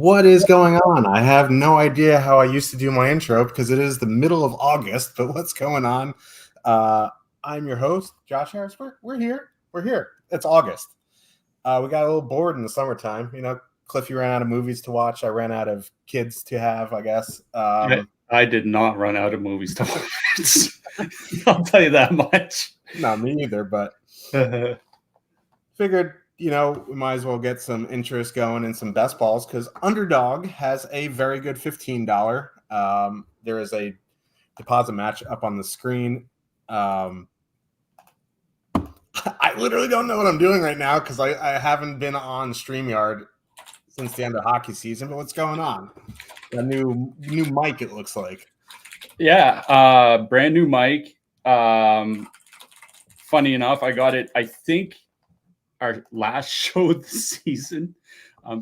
What is going on? I have no idea how I used to do my intro because it is the middle of August, but what's going on? I'm your host, Josh Harris. We're here. We're here. It's August. We got a little bored in the summertime. You know, Cliff, you ran out of movies to watch. I ran out of kids to have, I guess. I did not run out of movies to watch. I'll tell you that much. Not me either, but figured, we might as well get some interest going in some best balls because Underdog has a very good $15. There is a deposit match up on the screen. I literally don't know what I'm doing right now because I haven't been on StreamYard since the end of hockey season. But what's going on? A new mic, it looks like. Yeah, brand new mic. Funny enough, I got it, I think, our last show of the season.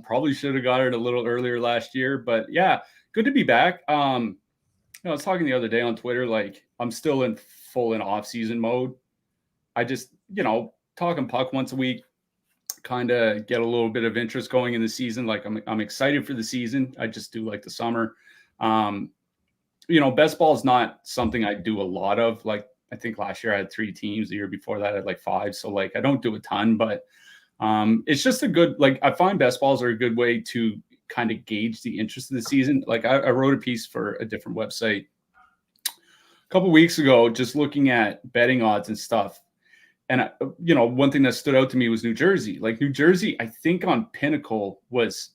Probably should have got it a little earlier last year, but yeah, good to be back. I was talking the other day on Twitter, like I'm still in full off-season mode. I just, talking puck once a week, kind of get a little bit of interest going in the season. Like I'm excited for the season. I just do like the summer. Best ball is not something I do a lot of. Like I think last year I had 3 teams. The year before that I had like 5. So like I don't do a ton, but it's just a good, like I find best balls are a good way to kind of gauge the interest of the season. Like I wrote a piece for a different website a couple weeks ago, just looking at betting odds and stuff. And one thing that stood out to me was New Jersey. Like New Jersey, I think on Pinnacle was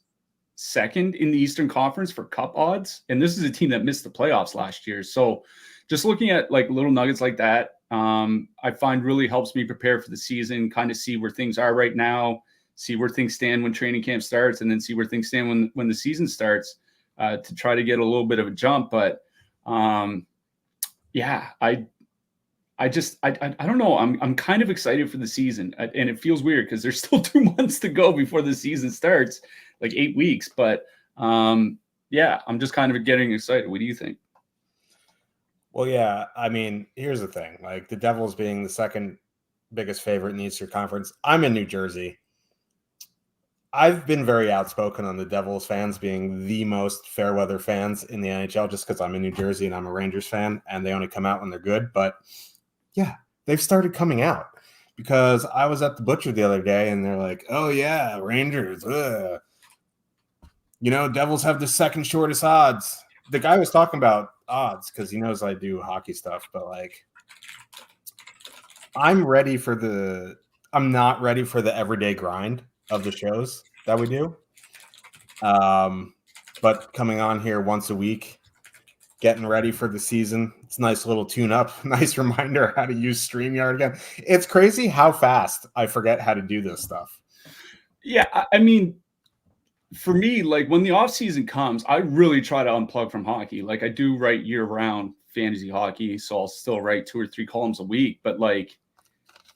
second in the Eastern Conference for cup odds. And this is a team that missed the playoffs last year. So just looking at like little nuggets like that, I find really helps me prepare for the season, kind of see where things are right now, see where things stand when training camp starts, and then see where things stand when the season starts, to try to get a little bit of a jump. But yeah, I don't know. I'm kind of excited for the season, and it feels weird because there's still 2 months to go before the season starts, like 8 weeks. But yeah, I'm just kind of getting excited. What do you think? Well, yeah, I mean, here's the thing. Like the Devils being the second biggest favorite in the Eastern Conference. I'm in New Jersey. I've been very outspoken on the Devils fans being the most fair weather fans in the NHL just because I'm in New Jersey and I'm a Rangers fan and they only come out when they're good. But yeah, they've started coming out because I was at the butcher the other day and they're like, oh yeah, Rangers. Devils have the second shortest odds. The guy was talking about odds because he knows I do hockey stuff, but like I'm not ready for the everyday grind of the shows that we do. But coming on here once a week, getting ready for the season, it's a nice little tune-up, nice reminder how to use StreamYard again. It's crazy how fast I forget how to do this stuff. Yeah, I mean, for me, like when the off season comes, I really try to unplug from hockey. Like I do write year-round fantasy hockey, so I'll still write 2 or 3 columns a week. But like,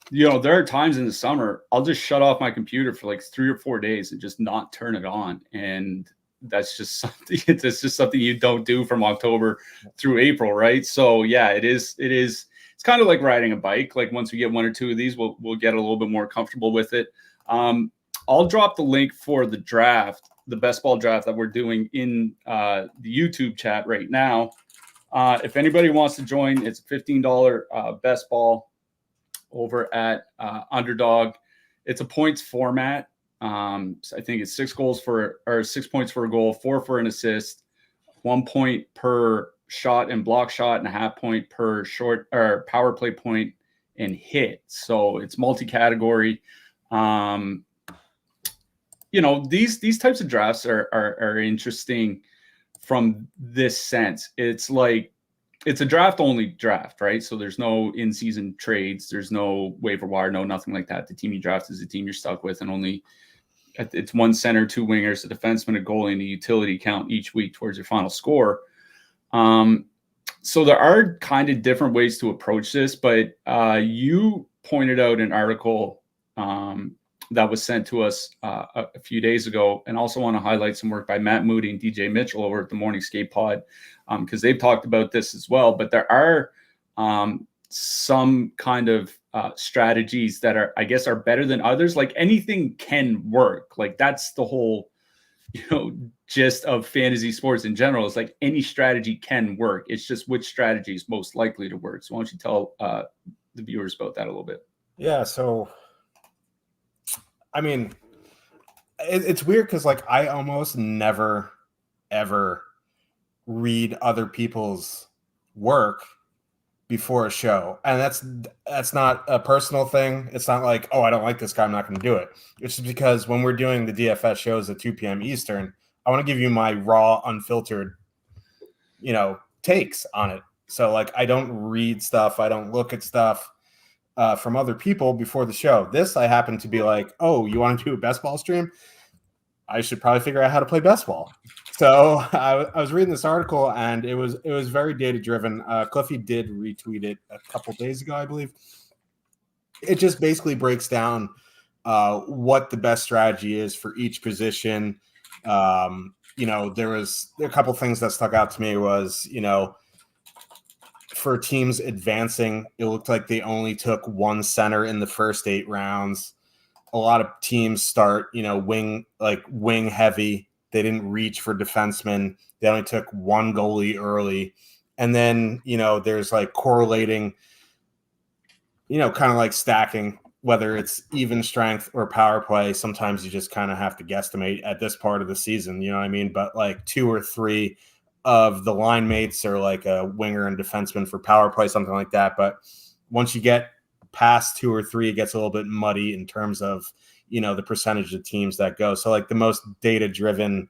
there are times in the summer I'll just shut off my computer for like 3 or 4 days and just not turn it on. And that's just something you don't do from October through April, right? So yeah, it is. It's kind of like riding a bike. Like once we get 1 or 2 of these, we'll get a little bit more comfortable with it. I'll drop the link for the draft, the best ball draft that we're doing in the YouTube chat right now. If anybody wants to join, it's $15 best ball over at Underdog. It's a points format. So I think it's 6 points for a goal, 4 for an assist, 1 point per shot and block shot, and a half point per short or power play point and hit. So it's multi-category. These types of drafts are interesting from this sense. It's like it's a draft only draft, right? So there's no in-season trades, there's no waiver wire, no nothing like that. The team you draft is the team you're stuck with, and only it's 1 center, 2 wingers, a defenseman, a goalie, and a utility count each week towards your final score. So there are kind of different ways to approach this, but you pointed out an article that was sent to us a few days ago, and also want to highlight some work by Matt Moody and DJ Mitchell over at the Morning Skate Pod, because they've talked about this as well. But there are some kind of strategies that are, I guess, are better than others. Like anything can work. Like that's the whole gist of fantasy sports in general is like any strategy can work. It's just which strategy is most likely to work. So why don't you tell the viewers about that a little bit? Yeah. So, I mean, it's weird because like I almost never ever read other people's work before a show, and that's not a personal thing. It's not like, oh, I don't like this guy, I'm not going to do it. It's just because when we're doing the DFS shows at 2 p.m. Eastern, I want to give you my raw, unfiltered, takes on it. So like I don't read stuff, I don't look at stuff from other people before the show. This I happen to be like, oh, you want to do a best ball stream? I should probably figure out how to play best ball. So I was reading this article, and it was very data driven. Cliffy did retweet it a couple days ago, I believe. It just basically breaks down what the best strategy is for each position. There was a couple things that stuck out to me was, for teams advancing, it looked like they only took one center in the first 8 rounds. A lot of teams start, wing heavy. They didn't reach for defensemen. They only took one goalie early. And then, there's like correlating, kind of like stacking, whether it's even strength or power play. Sometimes you just kind of have to guesstimate at this part of the season, you know what I mean? But like 2 or 3 of the line mates are like a winger and defenseman for power play, something like that. But once you get past 2 or 3, it gets a little bit muddy in terms of, the percentage of teams that go. So like the most data driven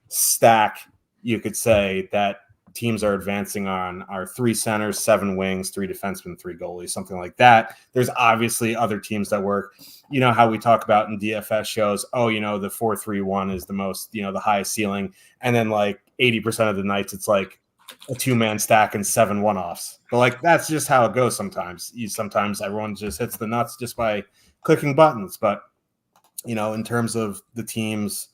stack, you could say, that teams are advancing on are 3 centers, 7 wings, 3 defensemen, 3 goalies, something like that. There's obviously other teams that work. You know how we talk about in DFS shows, the 4-3-1 is the most, the highest ceiling. And then like 80% of the nights, it's like a 2-man stack and 7 one-offs. But like, that's just how it goes sometimes. Sometimes everyone just hits the nuts just by clicking buttons. But, in terms of the teams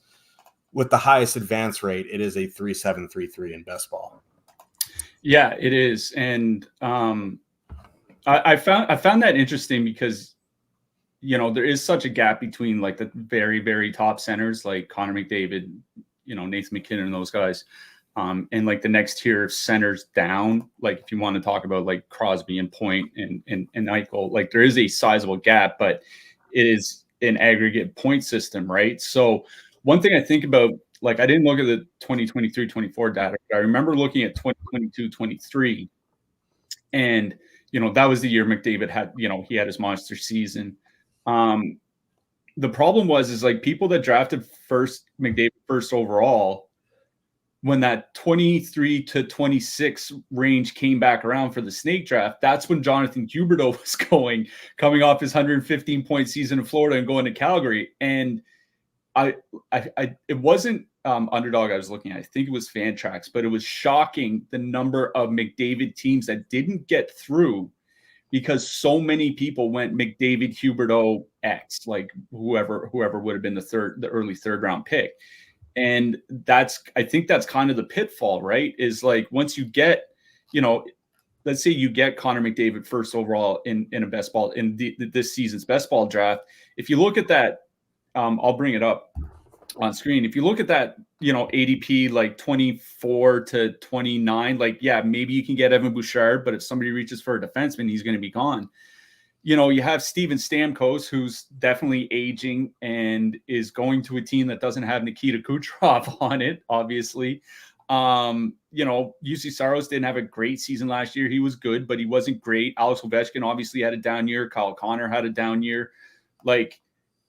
with the highest advance rate, it is a 3-7-3-3 in best ball. Yeah, it is. And I found that interesting because, there is such a gap between like the very, very top centers like Connor McDavid, Nathan McKinnon and those guys. And like the next tier of centers down, like if you want to talk about like Crosby and Point and Eichel, like there is a sizable gap, but it is an aggregate point system, right? So one thing I think about, like I didn't look at the 2023-24 data, but I remember looking at 2022-23, and that was the year McDavid had, he had his monster season. The problem is like people that drafted McDavid first overall, when that 23 to 26 range came back around for the snake draft, that's when Jonathan Huberdeau was coming off his 115-point season in Florida and going to Calgary. And it wasn't Underdog I was looking at. I think it was Fantrax, but it was shocking the number of McDavid teams that didn't get through because so many people went McDavid, Huberdeau, X, like whoever would have been the early 3rd round pick. And I think that's kind of the pitfall, right? Is like once you get, let's say you get Connor McDavid first overall in a best ball in this season's best ball draft. If you look at that, I'll bring it up on screen. If you look at that, ADP like 24 to 29, like, yeah, maybe you can get Evan Bouchard, but if somebody reaches for a defenseman, he's going to be gone. You have Steven Stamkos, who's definitely aging and is going to a team that doesn't have Nikita Kucherov on it, obviously. UC Saros didn't have a great season last year. He was good, but he wasn't great. Alex Ovechkin obviously had a down year. Kyle Connor had a down year. Like,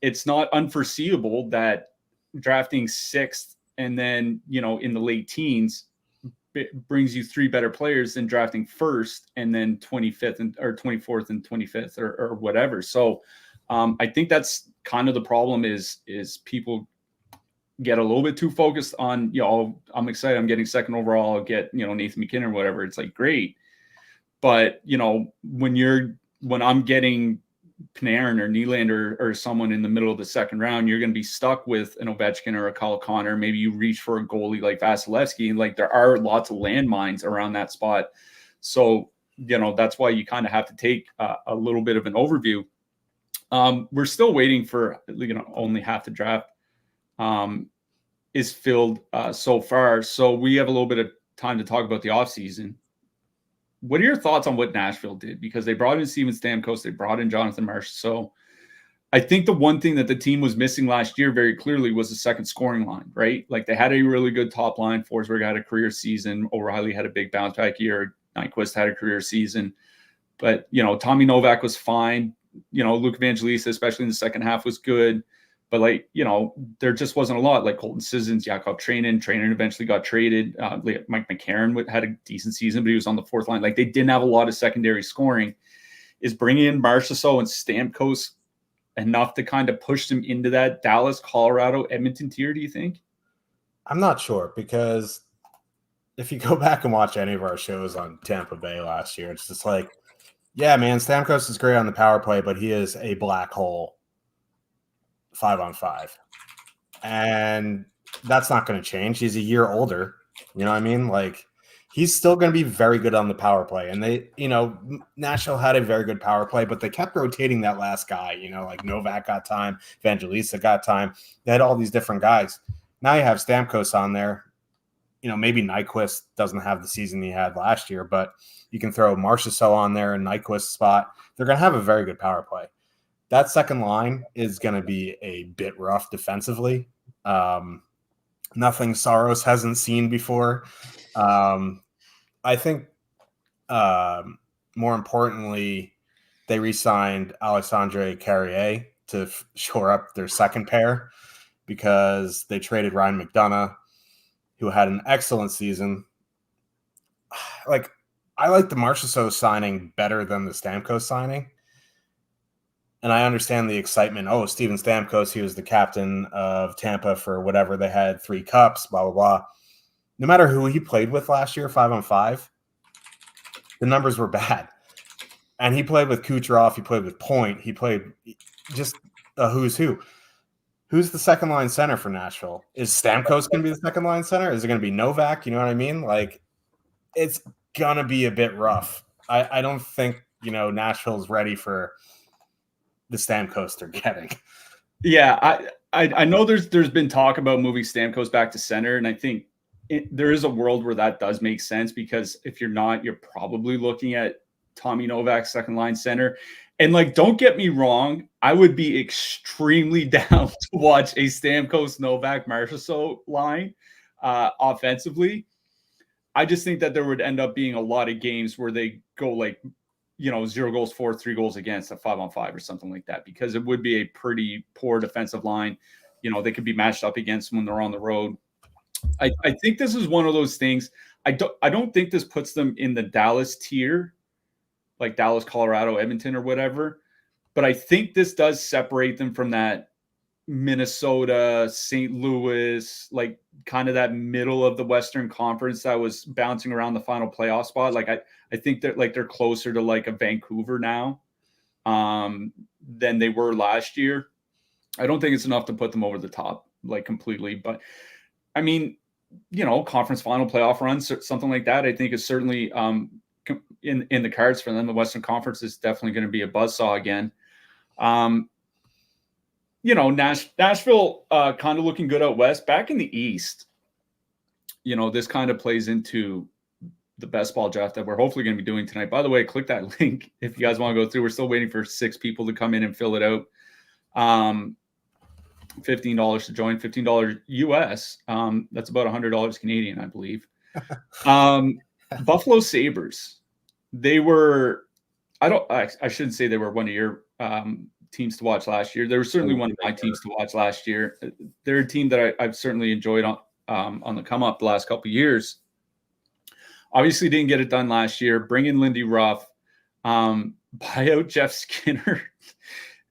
it's not unforeseeable that drafting 6th and then, in the late teens brings you 3 better players than drafting 1st and then 25th or 24th and 25th or whatever. So I think that's kind of the problem is people get a little bit too focused on, I'm excited, I'm getting 2nd overall, I'll get, Nathan McKinnon or whatever. It's like, great. But, when I'm getting Panarin or Nylander or someone in the middle of the 2nd round, you're going to be stuck with an Ovechkin or a Kyle Connor. Maybe you reach for a goalie like Vasilevsky, and like there are lots of landmines around that spot. So, that's why you kind of have to take a little bit of an overview. We're still waiting for, only half the draft. is filled so far. So we have a little bit of time to talk about the offseason. What are your thoughts on what Nashville did? Because they brought in Steven Stamkos, they brought in Jonathan Marsh. So I think the one thing that the team was missing last year very clearly was a second scoring line, right? Like they had a really good top line. Forsberg had a career season. O'Reilly had a big bounce back year. Nyquist had a career season. But, Tommy Novak was fine. Luke Evangelista, especially in the second half, was good. But, there just wasn't a lot. Like Colton Sissons, Jakub Trainin eventually got traded. Mike McCarron had a decent season, but he was on the fourth line. Like they didn't have a lot of secondary scoring. Is bringing in Marchessault and Stamkos enough to kind of push them into that Dallas, Colorado, Edmonton tier, do you think? I'm not sure, because if you go back and watch any of our shows on Tampa Bay last year, it's just like, yeah, man, Stamkos is great on the power play, but he is a black hole 5-on-5. And that's not going to change. He's a year older. You know what I mean? Like, he's still going to be very good on the power play. And they, Nashville had a very good power play, but they kept rotating that last guy. Like Novak got time, Evangelista got time. They had all these different guys. Now you have Stamkos on there. Maybe Nyquist doesn't have the season he had last year, but you can throw Marchessault on there in Nyquist's spot. They're going to have a very good power play. That second line is going to be a bit rough defensively. Nothing Saros hasn't seen before. I think more importantly, they re-signed Alexandre Carrier to shore up their second pair, because they traded Ryan McDonough, who had an excellent season. Like, I like the Marchessault signing better than the Stamkos signing. And I understand the excitement. Oh, Steven Stamkos, he was the captain of Tampa for whatever they had, 3 cups, blah, blah, blah. No matter who he played with last year, 5-on-5, the numbers were bad. And he played with Kucherov. He played with Point. He played just a who's who. Who's the second line center for Nashville? Is Stamkos going to be the second line center? Is it going to be Novak? You know what I mean? Like, it's going to be a bit rough. I don't think, Nashville's ready for the Stamkos they're getting. Yeah, I know there's been talk about moving Stamkos back to center, and I think there is a world where that does make sense, because if you're not, you're probably looking at Tommy Novak second line center. And don't get me wrong, I would be extremely down to watch a Stamkos Novak Marchessault line offensively. I just think that there would end up being a lot of games where they go 0 goals for, 3 goals against, a 5-on-5 or something like that, because it would be a pretty poor defensive line. They could be matched up against when they're on the road. I think this is one of those things. I don't think this puts them in the Dallas tier, like Dallas, Colorado, Edmonton, or whatever. But I think this does separate them from that Minnesota, St. Louis, kind of that middle of the Western Conference that was bouncing around the final playoff spot. I think that they're closer to a Vancouver now than they were last year. I don't think it's enough to put them over the top completely, but I mean, conference final playoff runs, something like that, I think is certainly in the cards for them. The Western Conference is definitely going to be a buzzsaw again. Nashville kind of looking good out west. Back in the East, this kind of plays into the best ball draft that we're hopefully going to be doing tonight. By the way, click that link if you guys want to go through. We're still waiting for 6 people to come in and fill it out. $15 to join, $15 US. That's about $100 Canadian, I believe. Buffalo Sabres. They were, I shouldn't say they were one of your teams to watch last year. They were certainly one of my teams to watch last year. They're a team that I've certainly enjoyed on the come up the last couple of years. Obviously didn't get it done last year. Bring in Lindy Ruff, buy out Jeff Skinner.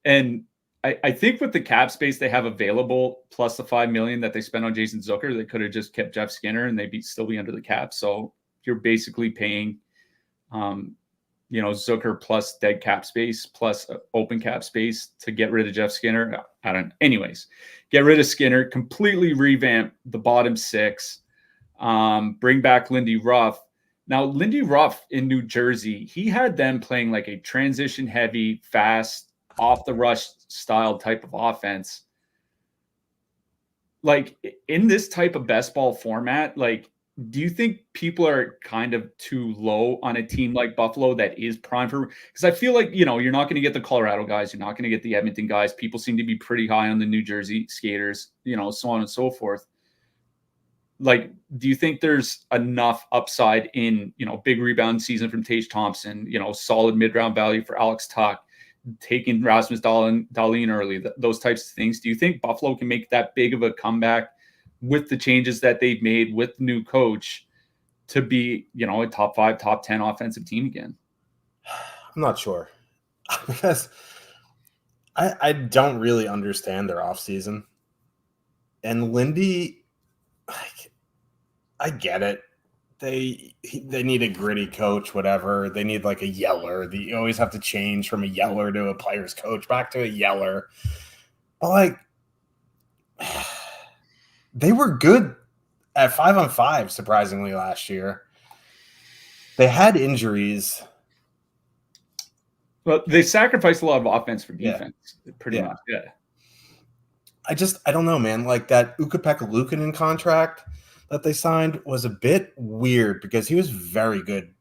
And I think with the cap space they have available, plus the $5 million that they spent on Jason Zucker, they could have just kept Jeff Skinner and they'd still be under the cap. So you're basically paying, Zucker plus dead cap space plus open cap space to get rid of Jeff Skinner. Anyways, get rid of Skinner, completely revamp the bottom 6, bring back Lindy Ruff. Now, Lindy Ruff in New Jersey, he had them playing a transition heavy, fast, off the rush style type of offense. like in this type of best ball format, like, do you think people are kind of too low on a team like Buffalo that is prime for? Because I feel like, you're not going to get the Colorado guys, you're not going to get the Edmonton guys. People seem to be pretty high on the New Jersey skaters, so on and so forth. Like, do you think there's enough upside in, big rebound season from Tage Thompson, solid mid-round value for Alex Tuck, taking Rasmus Dahlin early, those types of things? Do you think Buffalo can make that big of a comeback with the changes that they've made with the new coach to be, a top 5, top 10 offensive team again? I'm not sure because I don't really understand their offseason. And Lindy, I get it. They need a gritty coach, whatever. They need like a yeller. You always have to change from a yeller to a player's coach, back to a yeller. But like, they were good at 5-on-5, surprisingly, last year. They had injuries. But they sacrificed a lot of offense for defense, pretty much. Yeah. I don't know, man. Like that Ukko-Pekka Luukkonen contract that they signed was a bit weird because he was very good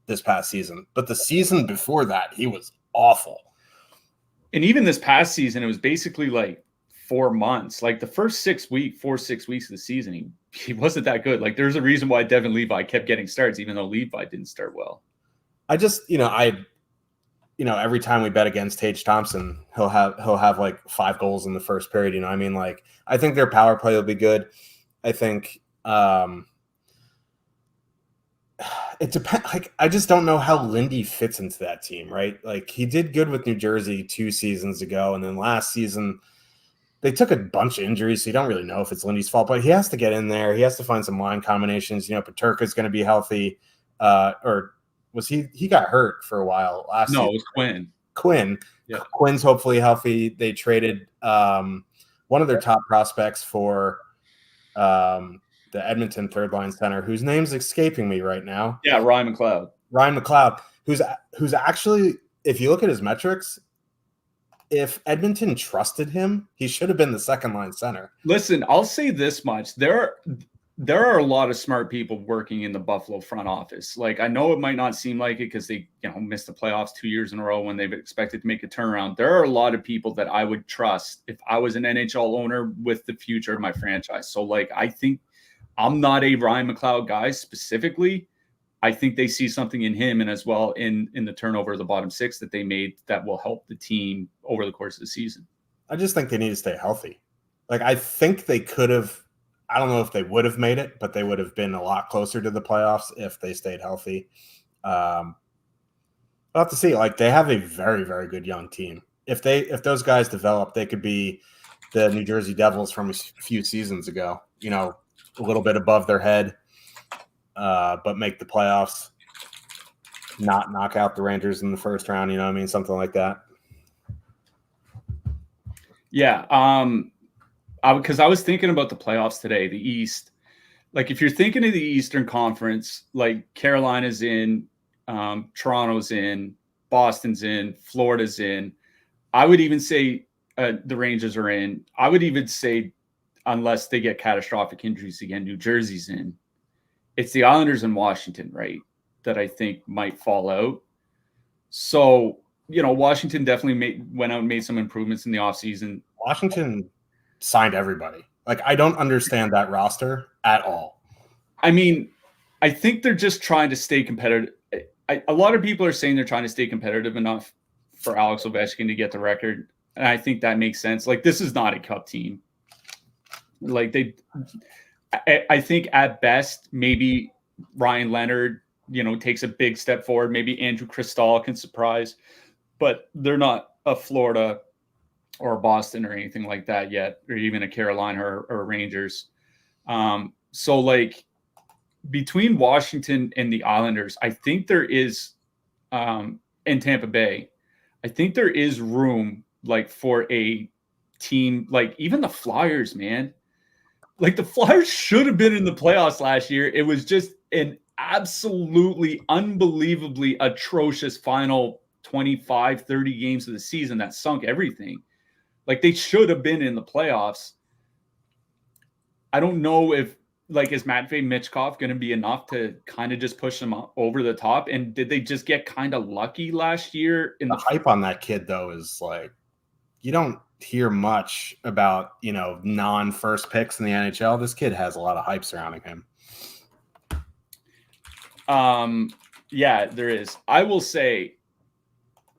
this past season. But the season before that, he was awful. And even this past season, it was basically like 4 months. Like the first 6 weeks of the season, he wasn't that good. Like there's a reason why Devin Levi kept getting starts, even though Levi didn't start well. I just, every time we bet against Tage Thompson, he'll have like 5 goals in the first period. I mean, like, I think their power play will be good. I think it depends. Like, I just don't know how Lindy fits into that team, right? Like, he did good with New Jersey 2 seasons ago, and then last season they took a bunch of injuries, so you don't really know if it's Lindy's fault. But he has to get in there. He has to find some line combinations. Paterka's going to be healthy, or was he got hurt for a while last season? No, it was Quinn. Yeah. Quinn's hopefully healthy. They traded one of their top prospects for the Edmonton third line center, whose name's escaping me right now. Yeah, Ryan McLeod, who's actually, if you look at his metrics, if Edmonton trusted him, he should have been the second line center. Listen, I'll say this much. There are a lot of smart people working in the Buffalo front office. Like, I know it might not seem like it because they, missed the playoffs 2 years in a row when they've expected to make a turnaround. There are a lot of people that I would trust if I was an NHL owner with the future of my franchise. So, like, I think I'm not a Ryan McLeod guy specifically. I think they see something in him and as well in the turnover of the bottom 6 that they made that will help the team over the course of the season. I just think they need to stay healthy. Like, I think they could have, I don't know if they would have made it, but they would have been a lot closer to the playoffs if they stayed healthy. We'll have to see. Like, they have a very, very good young team. If those guys develop, they could be the New Jersey Devils from a few seasons ago, a little bit above their head, but make the playoffs, not knock out the Rangers in the first round, something like that. Yeah. Because I was thinking about the playoffs today, the East. Like, if you're thinking of the Eastern Conference, like Carolina's in, Toronto's in, Boston's in, Florida's in. I would even say the Rangers are in. I would even say, unless they get catastrophic injuries again, New Jersey's in. It's the Islanders and Washington, right, that I think might fall out. So, Washington definitely went out and made some improvements in the offseason. Washington signed everybody. Like, I don't understand that roster at all. I mean, I think they're just trying to stay competitive. A lot of people are saying they're trying to stay competitive enough for Alex Ovechkin to get the record. And I think that makes sense. Like, this is not a cup team. Like, I think at best, maybe Ryan Leonard, takes a big step forward. Maybe Andrew Cristall can surprise, but they're not a Florida or a Boston or anything like that yet, or even a Carolina or Rangers. So, like, between Washington and the Islanders, I think there is, in Tampa Bay, I think there is room, like, for a team, like even the Flyers, man. Like, the Flyers should have been in the playoffs last year. It was just an absolutely unbelievably atrocious final 25, 30 games of the season that sunk everything. Like, they should have been in the playoffs. I don't know if like is Matvey Michkov going to be enough to kind of just push them over the top? And did they just get kind of lucky last year in The hype on that kid though is like you don't hear much about non-first picks in the NHL. This kid has a lot of hype surrounding him. Yeah, there is. I will say,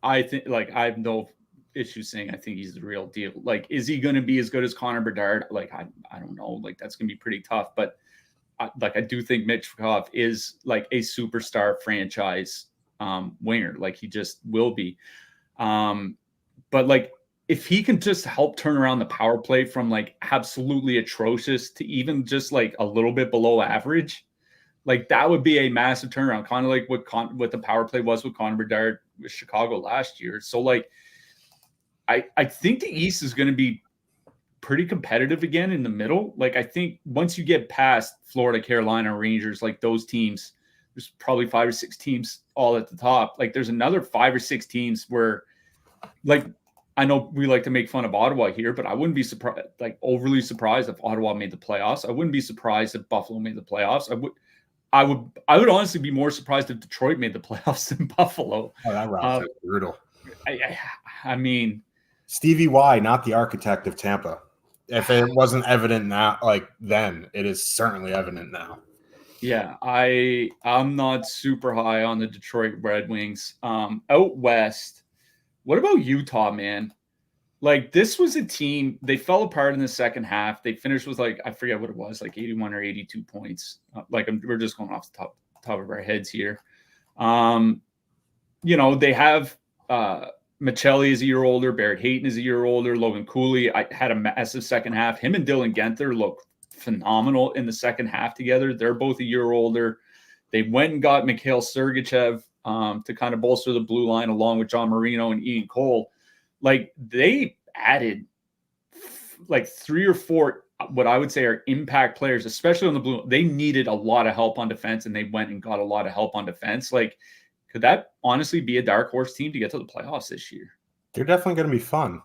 I think like I have no issue saying I think he's the real deal. Like, is he going to be as good as Connor Bedard? Like, I don't know. Like, that's going to be pretty tough. But I do think Michkov is like a superstar franchise winger. Like, he just will be. But like, if he can just help turn around the power play from like absolutely atrocious to even just like a little bit below average, like that would be a massive turnaround, kind of like what the power play was with Connor Bedard with Chicago last year. So like, I think the East is going to be pretty competitive again in the middle. Like I think once you get past Florida, Carolina, Rangers, like those teams, there's probably 5 or 6 teams all at the top. Like there's another 5 or 6 teams where, like, I know we like to make fun of Ottawa here, but I wouldn't be surprised, like overly surprised if Ottawa made the playoffs. I wouldn't be surprised if Buffalo made the playoffs. I would honestly be more surprised if Detroit made the playoffs than Buffalo. Oh, that route is brutal. I mean, Stevie Y, not the architect of Tampa. If it wasn't evident now, like then, it is certainly evident now. Yeah, I'm not super high on the Detroit Red Wings. Out west, what about Utah, man? Like this was a team, they fell apart in the second half. They finished with like, I forget what it was, like 81 or 82 points. We're just going off the top of our heads here. They have Michelli is a year older, Barrett Hayton is a year older, Logan Cooley had a massive second half. Him and Dylan Genther look phenomenal in the second half together. They're both a year older. They went and got Mikhail Sergachev to kind of bolster the blue line along with John Marino and Ian Cole. Like they added like 3 or 4 what I would say are impact players, especially on the blue. They needed a lot of help on defense, and they went and got a lot of help on defense. Like, could that honestly be a dark horse team to get to the playoffs this year? They're definitely going to be fun.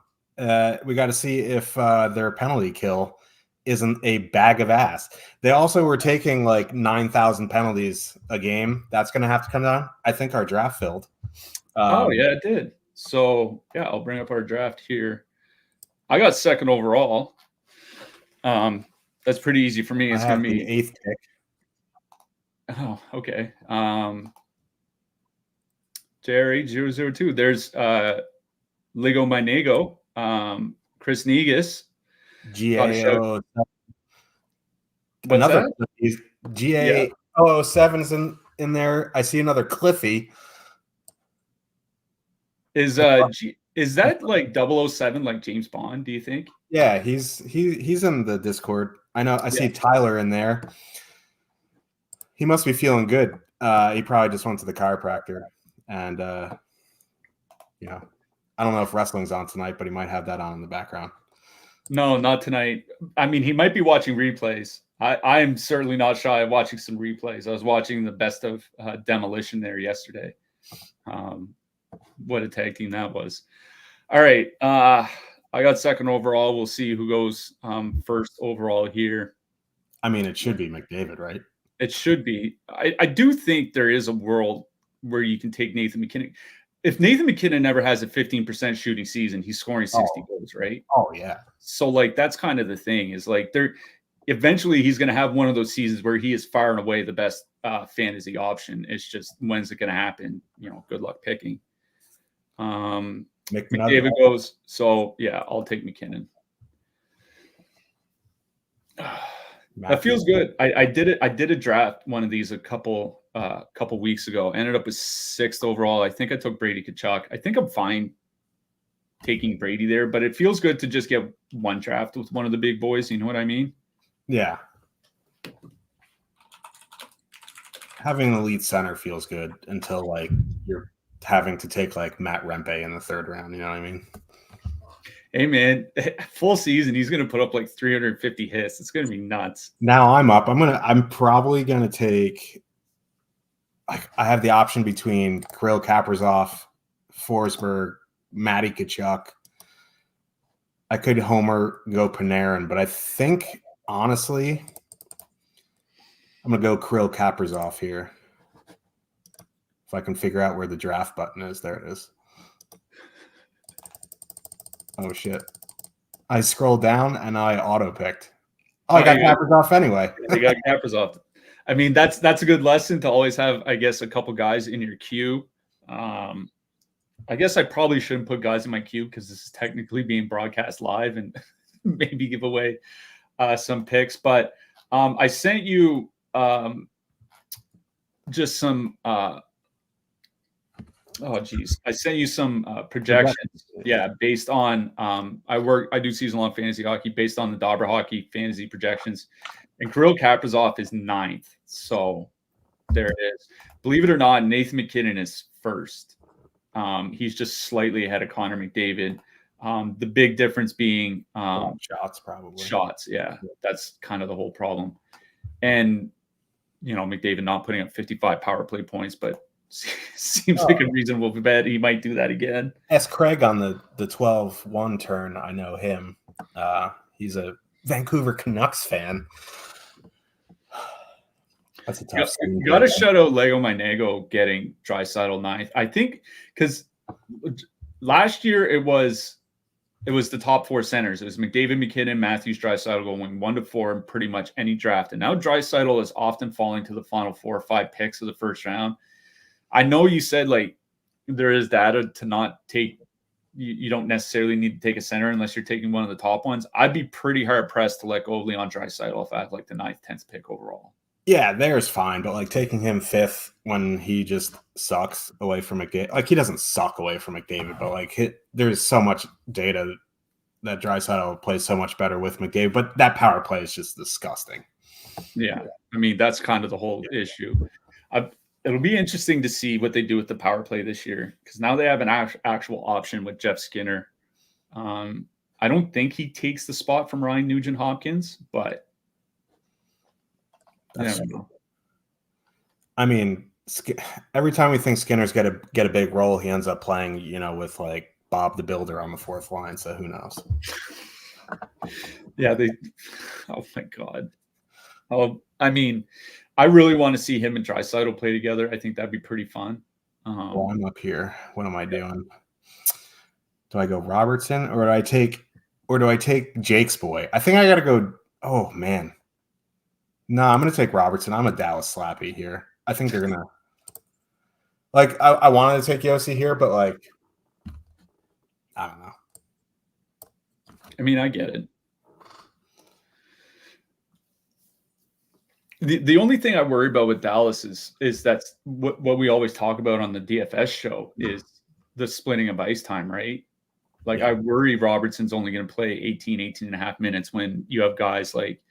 We got to see if their penalty kill isn't a bag of ass. They also were taking like 9,000 penalties a game. That's going to have to come down. I think our draft filled. Oh, yeah, it did. So, yeah, I'll bring up our draft here. I got second overall. That's pretty easy for me. It's going to be the 8th pick. Oh, okay. Jerry 002. There's Ligo Manego, Chris Negus. GA another GA 007's in there. I see another Cliffy. Is that like 007 like James Bond, do you think? Yeah, he's in the Discord. I know I see Tyler in there. He must be feeling good. He probably just went to the chiropractor. And I don't know if wrestling's on tonight, but he might have that on in the background. No, not tonight. I mean, he might be watching replays. I am certainly not shy of watching some replays. I was watching the best of Demolition there yesterday. What a tag team that was. All right. I got second overall. We'll see who goes first overall here. I mean, it should be McDavid, right? It should be. I do think there is a world where you can take Nathan McKinnon. If Nathan McKinnon never has a 15% shooting season, he's scoring 60 goals, right? Oh, yeah. So, like, that's kind of the thing is, like, eventually he's going to have one of those seasons where he is far and away the best fantasy option. It's just, when's it going to happen? Good luck picking. McDavid goes. So, yeah, I'll take McKinnon. That feels good. I did it. I did a draft one of these a couple weeks ago. Ended up with 6th overall. I think I took Brady Tkachuk. I think I'm fine taking Brady there, but it feels good to just get one draft with one of the big boys. You know what I mean? Yeah. Having an elite center feels good until like you're having to take like Matt Rempe in the 3rd round. You know what I mean? Hey man, full season, he's gonna put up like 350 hits. It's gonna be nuts. Now I'm up. I'm probably gonna take. I have the option between Kirill Kaprizov, Forsberg, Matty Tkachuk. I could homer go Panarin, but I think honestly, I'm going to go Kirill Kaprizov here. If I can figure out where the draft button is. There it is. Oh, shit. I scrolled down and I auto-picked. Oh, I got Kaprizov anyway. You got Kaprizov. I mean, that's a good lesson to always have, I guess, a couple guys in your queue. I guess I probably shouldn't put guys in my queue because this is technically being broadcast live and maybe give away some picks. But I sent you just some I sent you some projections. Yeah, based on I do season-long fantasy hockey based on the Dobber Hockey fantasy projections. And Kirill Kaprizov is 9th. So there it is. Believe it or not, Nathan McKinnon is 1st. He's just slightly ahead of Connor McDavid. The big difference being shots, probably. Shots, yeah. That's kind of the whole problem. And, McDavid not putting up 55 power play points, but seems like a reasonable bet he might do that again. Ask Craig on the 12-1 turn. I know him. He's a Vancouver Canucks fan. That's a tough. You got to shout out Lego Manego getting Draisaitl 9th. I think because last year it was the top 4 centers. It was McDavid, McKinnon, Matthews, Draisaitl going 1 to 4 in pretty much any draft. And now Draisaitl is often falling to the final 4 or 5 picks of the first round. I know you said like there is data to not take. You don't necessarily need to take a center unless you're taking one of the top ones. I'd be pretty hard pressed to let go of Leon Draisaitl if I had like the 9th, 10th pick overall. Yeah, there's fine, but like taking him 5th when he just sucks away from McDavid. Like he doesn't suck away from McDavid, but like there's so much data that Draisaitl plays so much better with McDavid, but that power play is just disgusting. Yeah, I mean that's kind of the whole issue. It'll be interesting to see what they do with the power play this year because now they have an actual option with Jeff Skinner. I don't think he takes the spot from Ryan Nugent-Hopkins, but I mean, every time we think Skinner's get a big role, he ends up playing, with like Bob the Builder on the 4th line. So who knows? Yeah, oh my God. Oh, I mean, I really want to see him and Draisaitl play together. I think that'd be pretty fun. Well, I'm up here. What am I doing? Do I go Robertson or do I take Jake's boy? I think I got to go. Oh man. No, I'm going to take Robertson. I'm a Dallas slappy here. I think they're going to like, I wanted to take Yossi here, but like, I don't know. I mean, I get it. The only thing I worry about with Dallas is that's what we always talk about on the DFS show is the splitting of ice time, right? Like I worry Robertson's only going to play 18 and a half minutes when you have guys like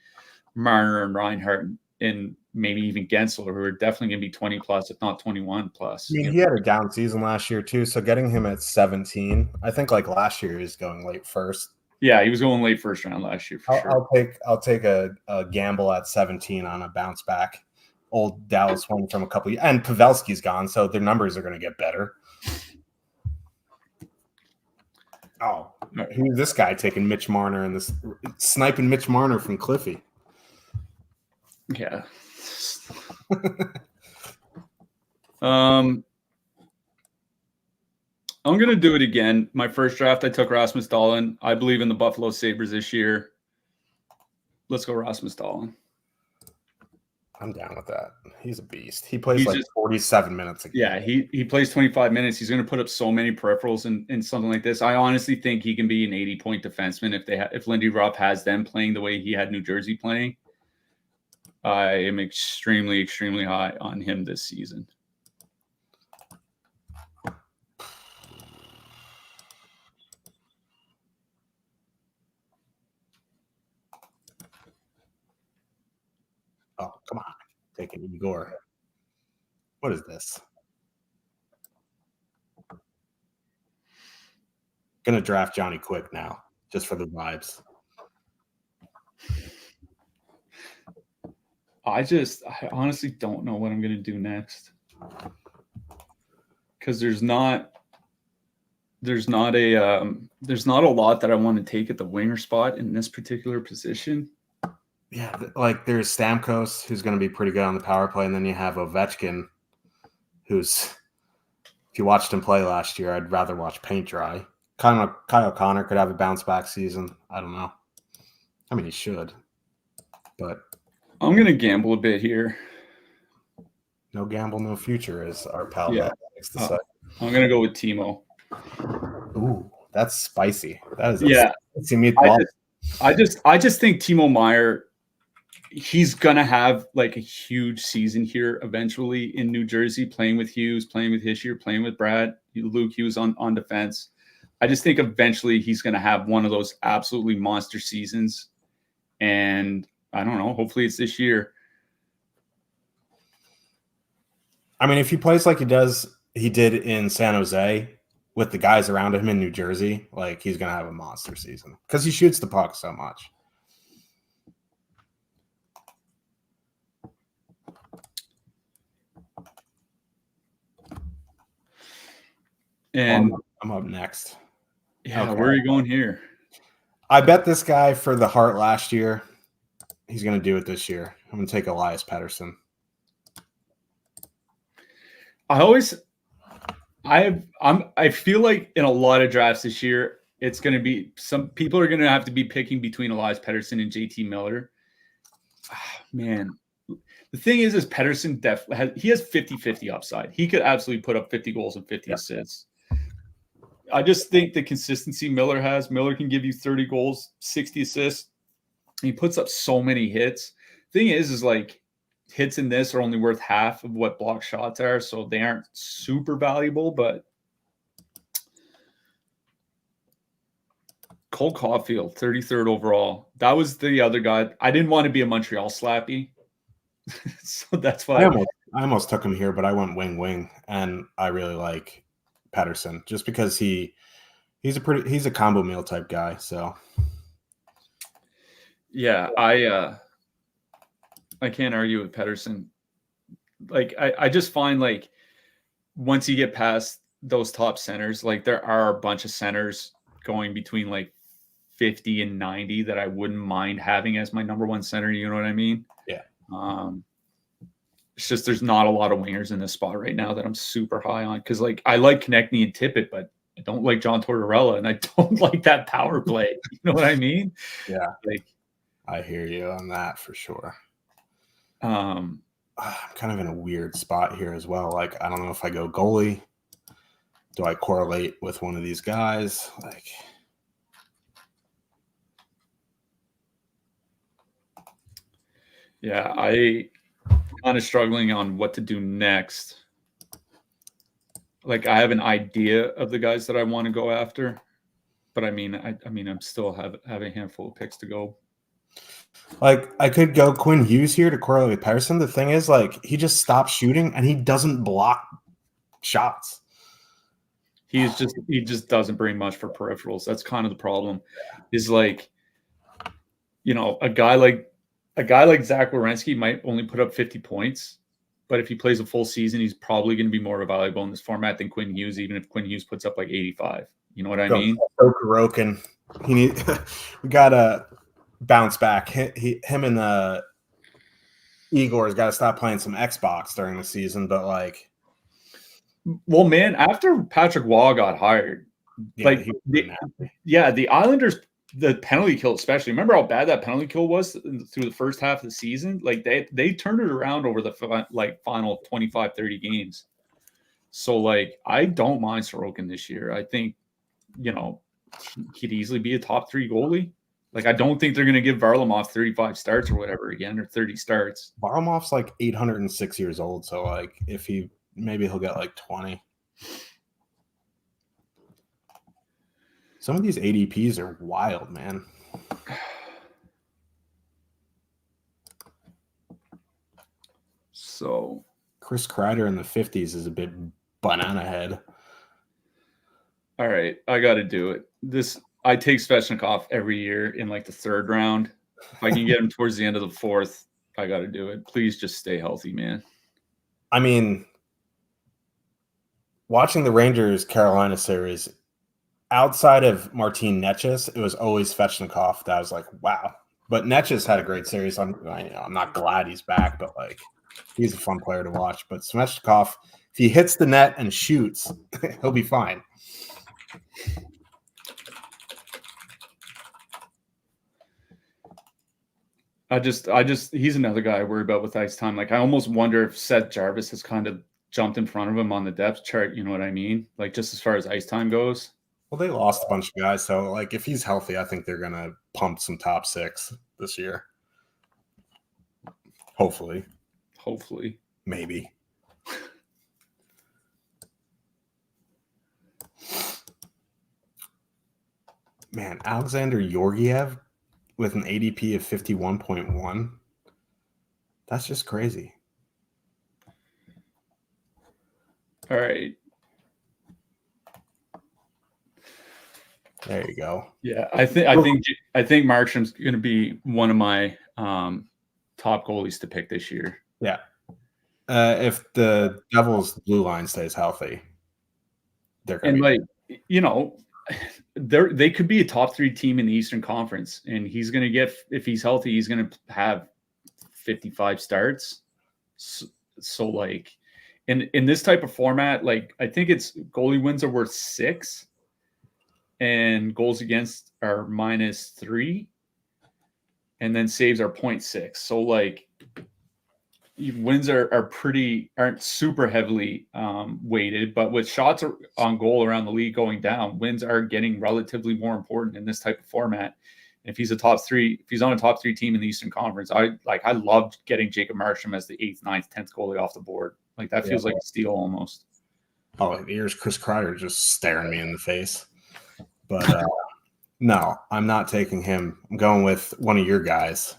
Marner and Reinhart and maybe even Gensler who are definitely going to be 20 plus, if not 21 plus. I mean, he had a down season last year too, so getting him at 17, I think like last year he's going late first. Yeah, he was going late first round last year for sure. I'll take a gamble at 17 on a bounce back. Old Dallas one from a couple years, and Pavelski's gone, so their numbers are going to get better. Oh, who's this guy taking Mitch Marner and this sniping Mitch Marner from Cliffy? Yeah. I'm going to do it again. My first draft, I took Rasmus Dahlin. I believe in the Buffalo Sabres this year. Let's go Rasmus Dahlin. I'm down with that. He's a beast. He plays 47 minutes a game. Yeah, he plays 25 minutes. He's going to put up so many peripherals in something like this. I honestly think he can be an 80-point defenseman if Lindy Ruff has them playing the way he had New Jersey playing. I am extremely, extremely high on him this season. Oh, come on. Take it, Igor. What is this? Gonna draft Johnny Quick now, just for the vibes. I honestly don't know what I'm gonna do next. Because there's not a lot that I want to take at the winger spot in this particular position. Yeah, like there's Stamkos, who's going to be pretty good on the power play, and then you have Ovechkin, who's, if you watched him play last year, I'd rather watch paint dry. Kyle Connor could have a bounce back season. I don't know. I mean, he should, but I'm gonna gamble a bit here. no gamble, no future, as our pal Yeah. likes to say. I'm gonna go with Timo. Ooh, that's spicy. That is Yeah. spicy meatball. I just think Timo Meier, he's gonna have like a huge season here eventually in New Jersey, playing with Hughes, playing with Hischier, playing with Brad, Luke Hughes on defense. I just think eventually he's gonna have one of those absolutely monster seasons, and I don't know. Hopefully, it's this year. I mean, if he plays like he did in San Jose with the guys around him in New Jersey, like he's gonna have a monster season because he shoots the puck so much. And I'm up next. Yeah, okay. Where are you going here? I bet this guy for the Hart last year. He's going to do it this year. I'm going to take Elias Pettersson. I feel like in a lot of drafts this year, it's going to be some people are going to have to be picking between Elias Pettersson and JT Miller. Man, the thing is Pettersson definitely has 50-50 upside. He could absolutely put up 50 goals and 50 assists. I just think the consistency Miller can give you 30 goals, 60 assists. He puts up so many hits. Thing is like hits in this are only worth half of what block shots are, so they aren't super valuable. But Cole Caulfield, 33rd overall. That was the other guy. I didn't want to be a Montreal slappy, so that's why I almost took him here, but I went wing, and I really like Pettersson just because he's a combo meal type guy. So yeah, I can't argue with Pettersson. Like I just find like once you get past those top centers, like there are a bunch of centers going between like 50 and 90 that I wouldn't mind having as my number one center. You know what I mean? Yeah. It's just there's not a lot of wingers in this spot right now that I'm super high on because like I like Konechny and Tippett, but I don't like John Tortorella and I don't like that power play. You know what I mean? Yeah. Like I hear you on that for sure. I'm kind of in a weird spot here as well. Like, I don't know if I go goalie. Do I correlate with one of these guys? Like, yeah, I'm kind of struggling on what to do next. Like, I have an idea of the guys that I want to go after, but I mean, I'm still have a handful of picks to go. Like, I could go Quinn Hughes here to correlate with Pettersson. The thing is, like, he just stops shooting and he doesn't block shots. He just doesn't bring much for peripherals. That's kind of the problem. Is like, you know, a guy like Zach Werenski might only put up 50 points, but if he plays a full season, he's probably going to be more valuable in this format than Quinn Hughes, even if Quinn Hughes puts up like 85. You know what I mean? Sorokin. We gotta bounce back. Him and Igor's got to stop playing some Xbox during the season, but like. Well, man, after Patrick Waugh got hired, the Islanders, the penalty kill especially. Remember how bad that penalty kill was through the first half of the season? Like they turned it around over the final 25, 30 games. So like I don't mind Sorokin this year. I think, you know, he'd easily be a top 3 goalie. Like I don't think they're going to give Varlamov 35 starts or whatever again, or 30 starts. Varlamov's like 806 years old, so like maybe he'll get like 20. Some of these ADPs are wild, man. So Chris Kreider in the 50s is a bit banana head. All right, I got to do it. I take Svechnikov every year in like the 3rd round. If I can get him towards the end of the 4th, I got to do it. Please just stay healthy, man. I mean, watching the Rangers Carolina series, outside of Martin Necas, it was always Svechnikov that I was like, wow. But Netch's had a great series. I'm not glad he's back, but like he's a fun player to watch. But Svechnikov, if he hits the net and shoots, he'll be fine. He's another guy I worry about with ice time. Like I almost wonder if Seth Jarvis has kind of jumped in front of him on the depth chart. You know what I mean? Like just as far as ice time goes. Well, they lost a bunch of guys, so like if he's healthy, I think they're gonna pump some top six this year. Hopefully, maybe. Man, Alexander Georgiev with an ADP of 51.1. That's just crazy. All right. There you go. Yeah, I think Markstrom's going to be one of my top goalies to pick this year. Yeah. If the Devils' blue line stays healthy, they're going to they could be a top 3 team in the Eastern Conference, and he's going to get, if he's healthy, he's going to have 55 starts. So like in this type of format, like I think it's goalie wins are worth 6 and goals against are -3 and then saves are 0.6. So like wins aren't super heavily weighted, but with shots on goal around the league going down, wins are getting relatively more important in this type of format. And if he's on a top 3 team in the Eastern Conference, I loved getting Jacob Markstrom as the 8th, 9th, 10th goalie off the board. Like that feels like a steal almost. Oh, here's Chris Kreider just staring me in the face. But no, I'm not taking him. I'm going with one of your guys.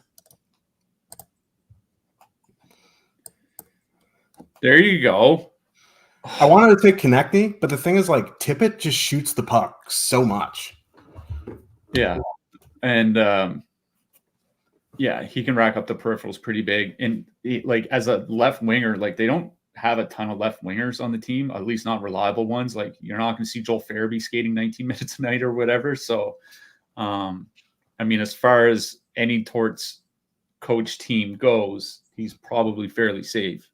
There you go. I wanted to take Konechny, but the thing is, like, Tippett just shoots the puck so much. Yeah. And, he can rack up the peripherals pretty big. And, like, as a left winger, like, they don't have a ton of left wingers on the team, at least not reliable ones. Like, you're not going to see Joel Farabee skating 19 minutes a night or whatever. So, I mean, as far as any Torts coach team goes, he's probably fairly safe.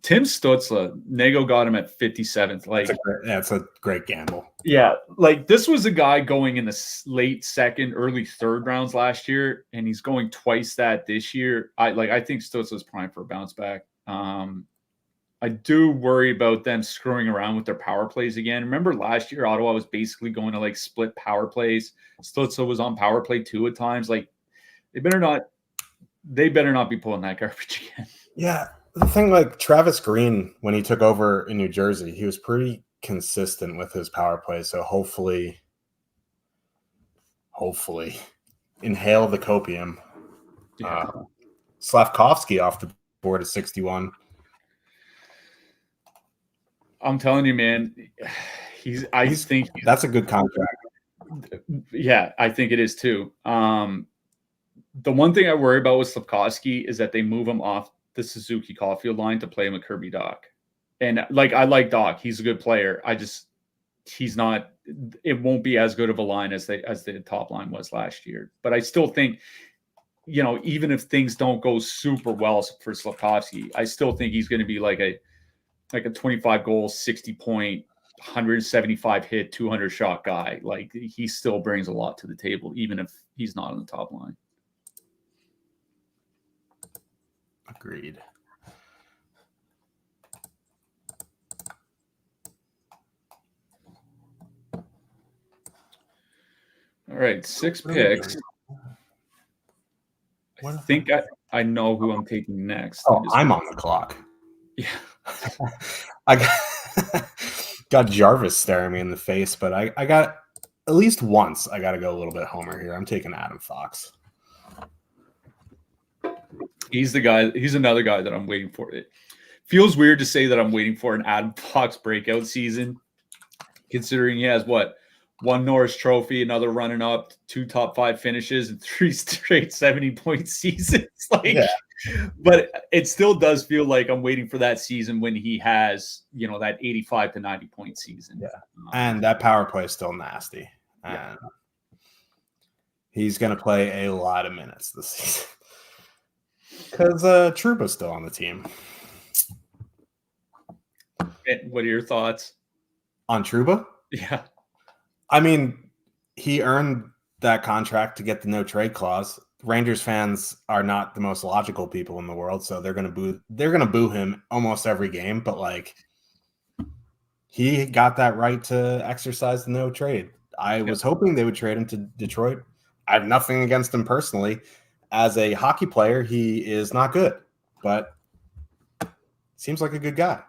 Tim Stützle, Nego got him at 57th. Like, it's a great gamble. Yeah, like this was a guy going in the late second, early third rounds last year, and he's going twice that this year. I think Stützle's prime for a bounce back. I do worry about them screwing around with their power plays again. Remember last year, Ottawa was basically going to like split power plays. Stützle was on power play 2 at times. Like they better not be pulling that garbage again. Yeah. The thing, like Travis Green, when he took over in New Jersey, he was pretty consistent with his power play. So hopefully, inhale the copium. Yeah. Slavkovsky off the board at 61. I'm telling you, man, I think that's a good contract. Yeah, I think it is too. The one thing I worry about with Slavkovsky is that they move him off the Suzuki Caulfield line to play him with Kirby Dach. And like I like Dach, he's a good player. He's not, it won't be as good of a line as the top line was last year. But I still think, even if things don't go super well for Slavkovsky, I still think he's going to be like a 25 goal, 60 point, 175 hit, 200 shot guy. Like he still brings a lot to the table, even if he's not on the top line. Agreed. All right, 6 picks. I think I know who I'm taking next. Oh, I'm on the clock. Yeah. I got Jarvis staring me in the face, but I got at least once I got to go a little bit homer here. I'm taking Adam Fox. He's the guy. He's another guy that I'm waiting for. It feels weird to say that I'm waiting for an Adam Fox breakout season, considering he has one Norris Trophy, another running up, 2 top 5 finishes, and 3 straight 70-point seasons. But it still does feel like I'm waiting for that season when he has, that 85 to 90-point season. Yeah, and that power play is still nasty. Yeah. He's going to play a lot of minutes this season because Trouba's still on the team. What are your thoughts on Trouba? Yeah, I mean, he earned that contract to get the no trade clause. Rangers fans are not the most logical people in the world, so they're gonna boo him almost every game. But like, he got that right to exercise the no trade. I was hoping they would trade him to Detroit. I have nothing against him personally. As a hockey player, he is not good, but seems like a good guy.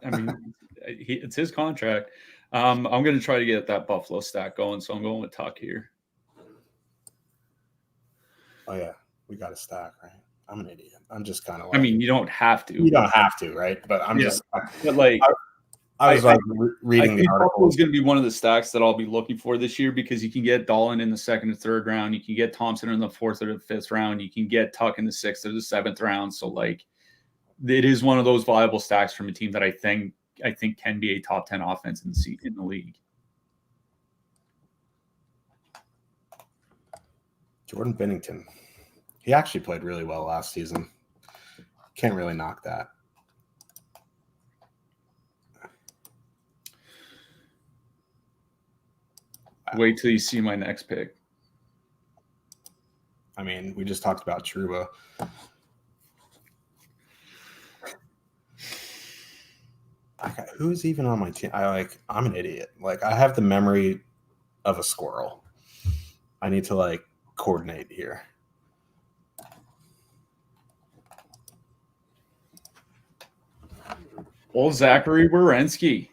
I mean, it's his contract. I'm going to try to get that Buffalo stack going, so I'm going with Tuck here. Oh yeah, we got a stack, right? I'm an idiot. I'm just kind of like. I mean, you don't have to. You don't have to, right? But I'm just. But like, I was reading the article. Buffalo is going to be one of the stacks that I'll be looking for this year because you can get Dahlin in the 2nd or 3rd round, you can get Thompson in the 4th or the 5th round, you can get Tuck in the 6th or the 7th round. So like, it is one of those viable stacks from a team that I think can be a top 10 offense in the league. Jordan Binnington. He actually played really well last season. Can't really knock that. Wait till you see my next pick. I mean, we just talked about Trouba. Who's even on my team? I'm an idiot. Like, I have the memory of a squirrel. I need to coordinate here. Old Zachary Werenski.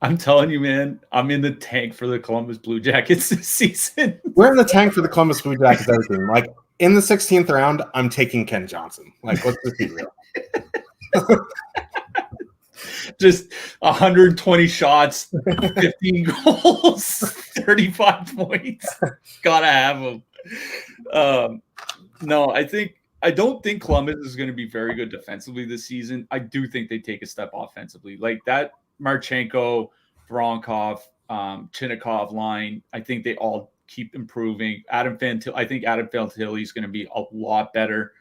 I'm telling you, man, I'm in the tank for the Columbus Blue Jackets this season. We're in the tank for the Columbus Blue Jackets. Everything. Like, in the 16th round, I'm taking Ken Johnson. Like, let's just be real. Just 120 shots, 15 goals, 35 points. Gotta have him. No, I don't think Columbus is going to be very good defensively this season. I do think they take a step offensively. Like that Marchenko, Voronkov, Chinnikov line, I think they all keep improving. I think Adam Fantilli is going to be a lot better.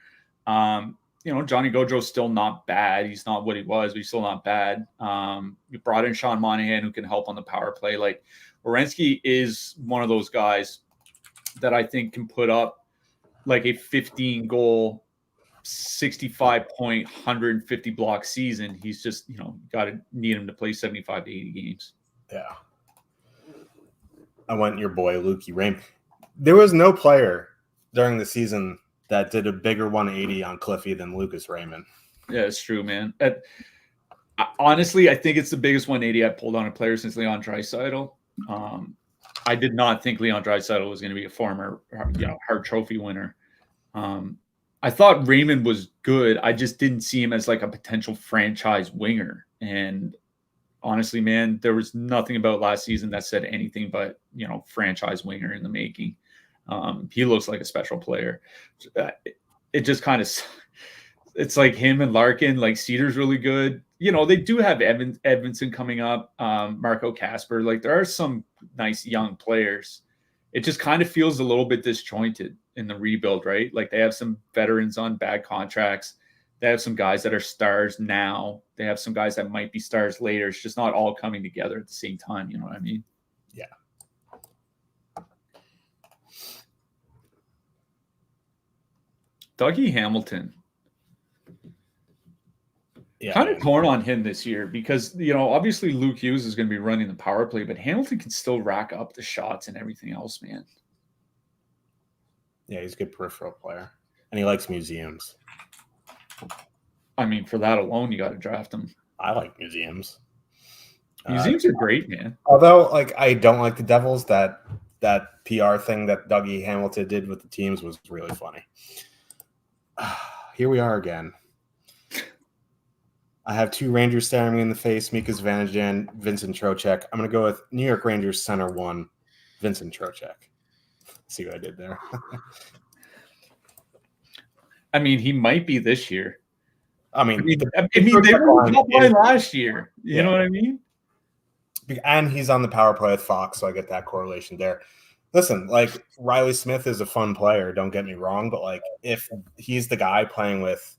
Johnny Gaudreau's still not bad. He's not what he was, but he's still not bad. You brought in Sean Monahan, who can help on the power play. Like, Werenski is one of those guys that I think can put up like a 15-goal, 65-point, 150-block season. He's just, need him to play 75 to 80 games. Yeah. I went your boy, Lukey Raym. There was no player during the season that did a bigger 180 on Cliffy than Lucas Raymond. Yeah, it's true, man. Honestly, I think it's the biggest 180 I pulled on a player since Leon Draisaitl. I did not think Leon Draisaitl was going to be a former, Hart Trophy winner. I thought Raymond was good. I just didn't see him as like a potential franchise winger. And honestly, man, there was nothing about last season that said anything but, franchise winger in the making. He looks like a special player. It just kind of, it's like him and Larkin, like Cedar's really good. They do have Edmondson coming up, Marco Casper. Like, there are some nice young players. It just kind of feels a little bit disjointed in the rebuild, right? Like, they have some veterans on bad contracts. They have some guys that are stars now. They have some guys that might be stars later. It's just not all coming together at the same time. You know what I mean? Yeah. Dougie Hamilton. Yeah, kind of torn on him this year because, obviously Luke Hughes is going to be running the power play, but Hamilton can still rack up the shots and everything else, man. Yeah, he's a good peripheral player. And he likes museums. I mean, for that alone, you got to draft him. I like museums. Museums are great, man. Although, I don't like the Devils. That PR thing that Dougie Hamilton did with the teams was really funny. Here we are again. I have two Rangers staring me in the face, Mika Zibanejad, Vincent Trocheck. I'm going to go with New York Rangers center 1, Vincent Trocheck. See what I did there? I mean, he might be this year. I mean, they were top line last year. You know what I mean? And he's on the power play with Fox, so I get that correlation there. Listen, like Riley Smith is a fun player, don't get me wrong, but like if he's the guy playing with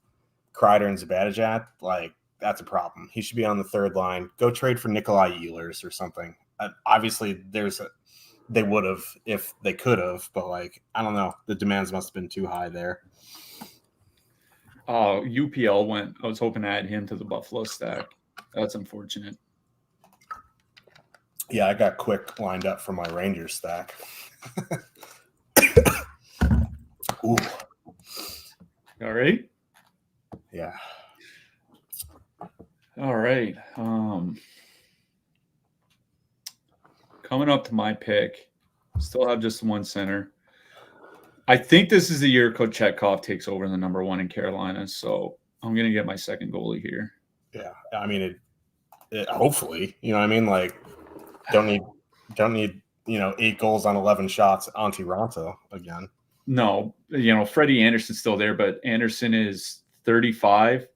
Kreider and Zibanejad, like that's a problem. He should be on the third line. Go trade for Nikolai Ehlers or something. Obviously, they would have if they could have, but like I don't know, the demands must have been too high there. Oh, UPL went. I was hoping to add him to the Buffalo stack. That's unfortunate. Yeah, I got Quick lined up for my Rangers stack. Ooh. All right. Yeah. All right. Coming up to my pick, still have just one center. I think this is the year Kochetkov takes over the number one in Carolina, so I'm going to get my second goalie here. Yeah, I mean, it hopefully, you know what I mean? Like, don't need 8 goals on 11 shots on Toronto again. No, Freddie Anderson's still there, but Anderson is 35.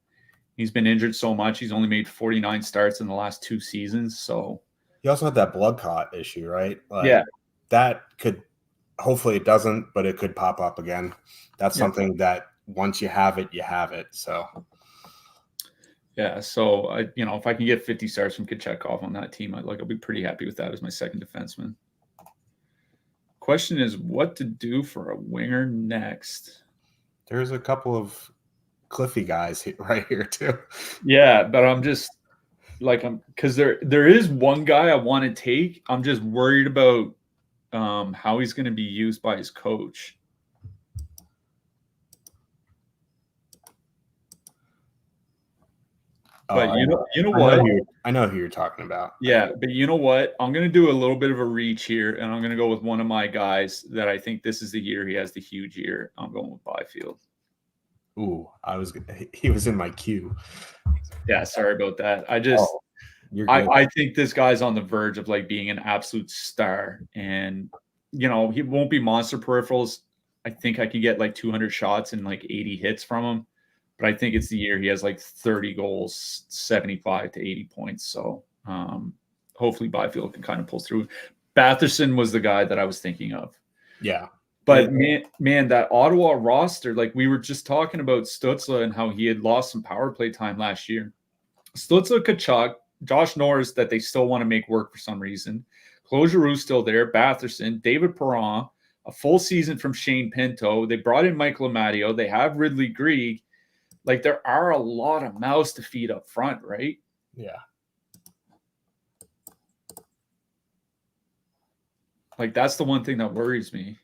He's been injured so much. He's only made 49 starts in the last 2 seasons. So he also had that blood clot issue, right? Like, yeah, that could hopefully it doesn't, but it could pop up again. That's something that once you have it, you have it. So yeah, so if I can get 50 starts from Kochetkov on that team, I'll be pretty happy with that as my second defenseman. Question is what to do for a winger next. There's a couple of Cliffy guys right here too. Yeah, but I'm just because there is one guy I want to take. I'm just worried about how he's going to be used by his coach. But you know what? I know who you're talking about. Yeah, but you know what? I'm going to do a little bit of a reach here, and I'm going to go with one of my guys that I think this is the year he has the huge year. I'm going with Byfield. Ooh, he was in my queue. Yeah, sorry about that. I think this guy's on the verge of being an absolute star, and he won't be monster peripherals. I think I could get 200 shots and 80 hits from him. But I think it's the year he has 30 goals, 75 to 80 points. So hopefully Byfield can kind of pull through. Batherson was the guy that I was thinking of. Yeah. But man, that Ottawa roster, we were just talking about Stützle and how he had lost some power play time last year. Stützle, Tkachuk, Josh Norris that they still want to make work for some reason. Claude Giroux's still there. Batherson, David Perron, a full season from Shane Pinto. They brought in Michael Amadio. They have Ridley Greig. There are a lot of mouths to feed up front, right? Yeah. That's the one thing that worries me.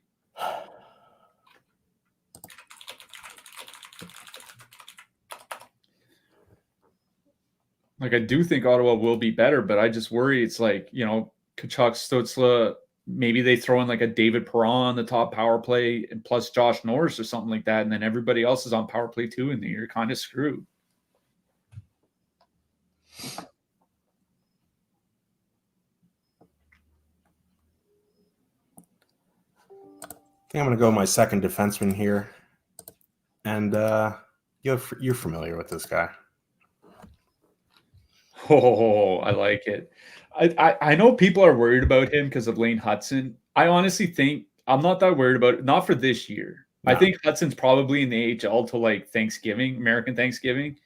I do think Ottawa will be better, but I just worry it's Tkachuk, Stützle, maybe they throw in a David Perron on the top power play and plus Josh Norris or something like that, and then everybody else is on power play too, and then you're kind of screwed. I think I'm going to go my second defenseman here, and you're familiar with this guy. Oh, I like it. I know people are worried about him because of Lane Hudson. I honestly think I'm not that worried about it. Not for this year. No. I think Hudson's probably in the AHL till Thanksgiving, American Thanksgiving.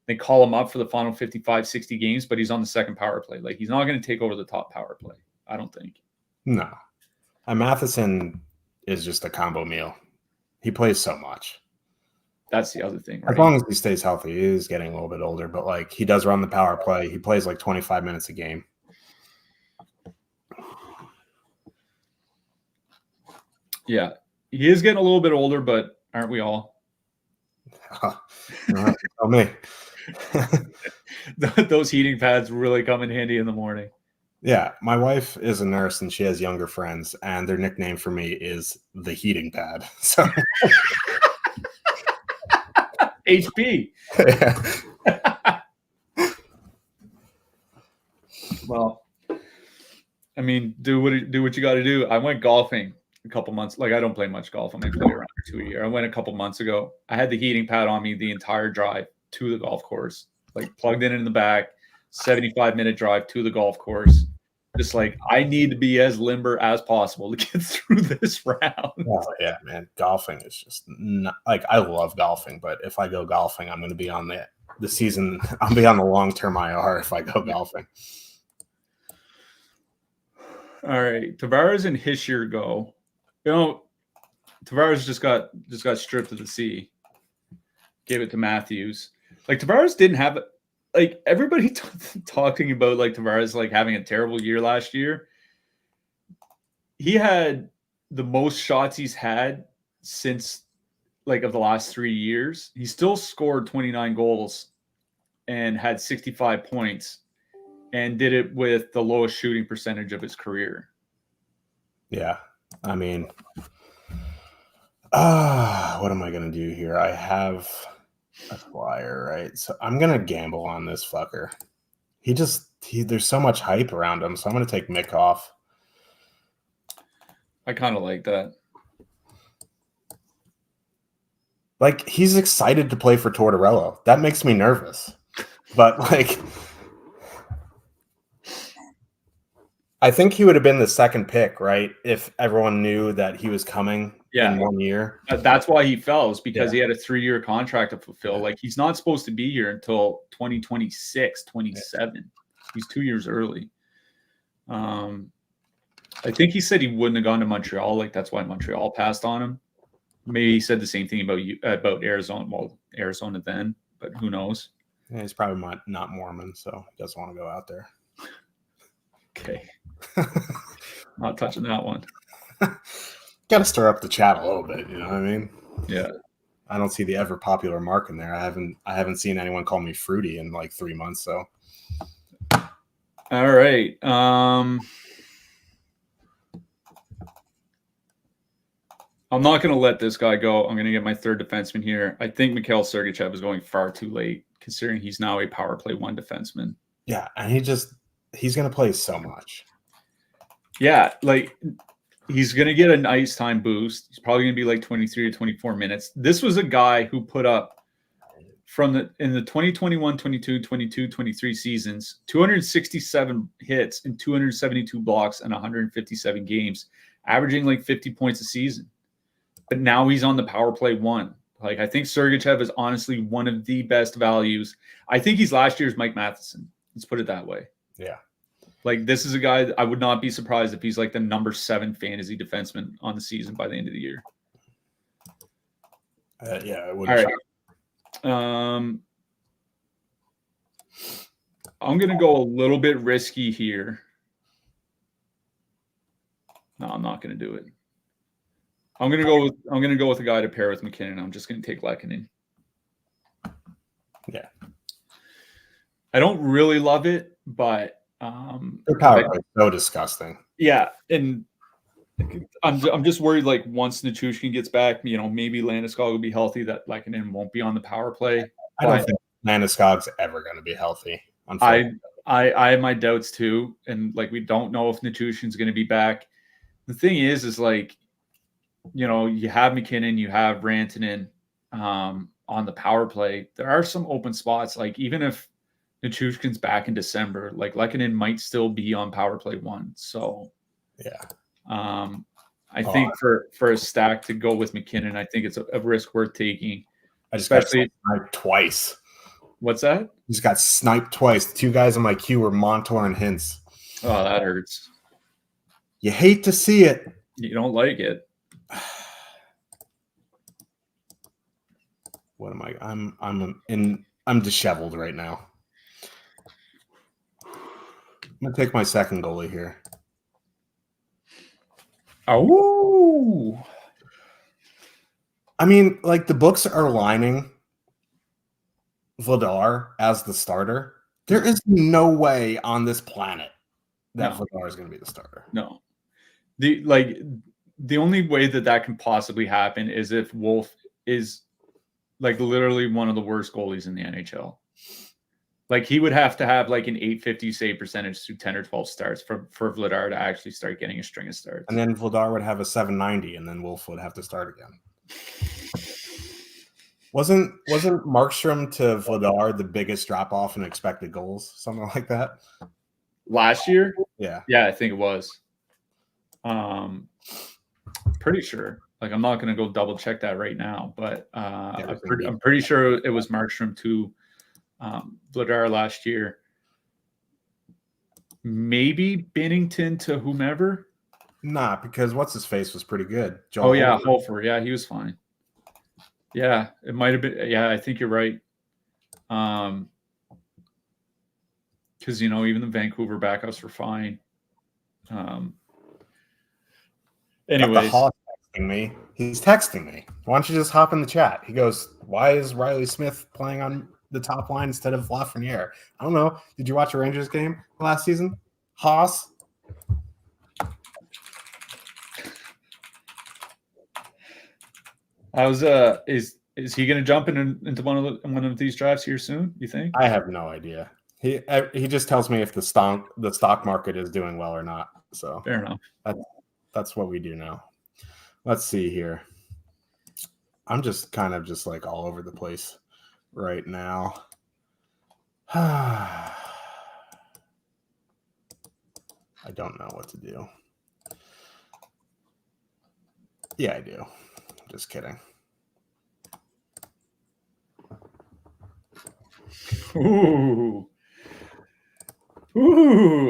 They call him up for the final 55, 60 games, but he's on the second power play. He's not going to take over the top power play. I don't think. No. Matheson is just a combo meal. He plays so much. That's the other thing, right? As long as he stays healthy, he is getting a little bit older, but he does run the power play. He plays 25 minutes a game. Yeah, he is getting a little bit older, but aren't we all? Tell me. Those heating pads really come in handy in the morning. Yeah, my wife is a nurse and she has younger friends, and their nickname for me is the heating pad. So HP. Yeah. Well, I mean, do what you got to do. I went golfing a couple months. I don't play much golf. I might play around 2 a year. I went a couple months ago. I had the heating pad on me the entire drive to the golf course, plugged in the back, 75-minute drive to the golf course. Just like, I need to be as limber as possible to get through this round. Oh, yeah, man. Golfing is just not, like, I love golfing, but if I go golfing, I'm going to be on the season. I'll be on the long-term IR if I go golfing. All right. Tavares and Hischier go. Tavares just got stripped of the C. Gave it to Matthews. Like, Tavares didn't have it. Like, everybody talking about like Tavares like having a terrible year last year. He had the most shots he's had since like of the last 3 years. He still scored 29 goals and had 65 points and did it with the lowest shooting percentage of his career. Yeah. I mean, what am I going to do here? I have a flyer, right? So I'm going to gamble on this fucker. There's so much hype around him, so I'm going to take Mick off. I kind of like that. Like, he's excited to play for Tortorella. That makes me nervous. But, like, I think he would have been the second pick, right? If everyone knew that he was coming in 1 year. That's why he fell, is because he had a 3-year contract to fulfill. Like, he's not supposed to be here until 2026, 27. He's 2 years early. I think he said he wouldn't have gone to Montreal. Like, that's why Montreal passed on him. Maybe he said the same thing about Arizona. Well, Arizona then, but who knows? Yeah, he's probably not Mormon, so he doesn't want to go out there. Okay. Not touching that one. Got to stir up the chat a little bit, you know what I mean? Yeah. I don't see the ever popular Mark in there. I haven't seen anyone call me fruity in like 3 months, so. All right. I'm not going to let this guy go. I'm going to get my third defenseman here. I think Mikhail Sergachev is going far too late, considering he's now a power play 1 defenseman. Yeah, and he's going to play so much. Yeah, like, he's going to get an ice time boost. He's probably going to be like 23 to 24 minutes. This was a guy who put up in the 2021, 22, 22, 23 seasons, 267 hits and 272 blocks and 157 games, averaging like 50 points a season. But now he's on the power play 1. Like, I think Sergachev is honestly one of the best values. I think he's last year's Mike Matheson. Let's put it that way. Yeah. Like, this is a guy that I would not be surprised if he's like the number 7 fantasy defenseman on the season by the end of the year. Yeah, it would. All right. I'm going to go a little bit risky here. No, I'm not going to do it. I'm going to go with a guy to pair with McKinnon. I'm just going to take Lehkonen. Yeah. I don't really love it, but their power play is so disgusting. Yeah, and I'm just worried, like, once Nichushkin gets back, maybe Landeskog will be healthy, that Lehkonen won't be on the power play. I don't think Landeskog's ever going to be healthy. I have my doubts too, and like, we don't know if Nichushkin's going to be back. The thing is like, you have McKinnon, you have Rantanen on the power play. There are some open spots. Like, even if Nichushkin's back in December, like, Lehkonen might still be on power play 1. So yeah, I think for a stack to go with McKinnon, I think it's a risk worth taking. I just got sniped twice. What's that? Just got sniped twice. The 2 guys on my queue were Montour and Hintz. Oh, that hurts. You hate to see it. You don't like it. What am I? I'm disheveled right now. I'm gonna take my second goalie here. Oh, I mean, like, the books are lining Vladar as the starter. There is no way on this planet that Vladar is going to be the starter. No. The only way that can possibly happen is if Wolf is like literally one of the worst goalies in the NHL. Like, he would have to have like an 850 save percentage through 10 or 12 starts for Vladar to actually start getting a string of starts. And then Vladar would have a 790, and then Wolf would have to start again. Wasn't Markstrom to Vladar the biggest drop off in expected goals? Something like that. Last year? Yeah. Yeah, I think it was. Pretty sure. Like, I'm not going to go double check that right now, but I'm pretty sure it was Markstrom to Vladar last year. Maybe Binnington to whomever. Nah, because what's his face was pretty good. Joel Hofer. Yeah, he was fine. Yeah, it might have been. Yeah, I think you're right. Because even the Vancouver backups were fine. Anyways, texting me. He's texting me. Why don't you just hop in the chat? He goes, "Why is Riley Smith playing on the top line instead of Lafreniere?" I don't know. Did you watch a Rangers game last season? Haas. Is he going to jump into one of these drafts here soon? You think? I have no idea. He just tells me if the stock market is doing well or not. So fair enough. That's what we do now. Let's see here. I'm just kind of just like all over the place right now. I don't know what to do. Yeah, I do. Just kidding. Ooh,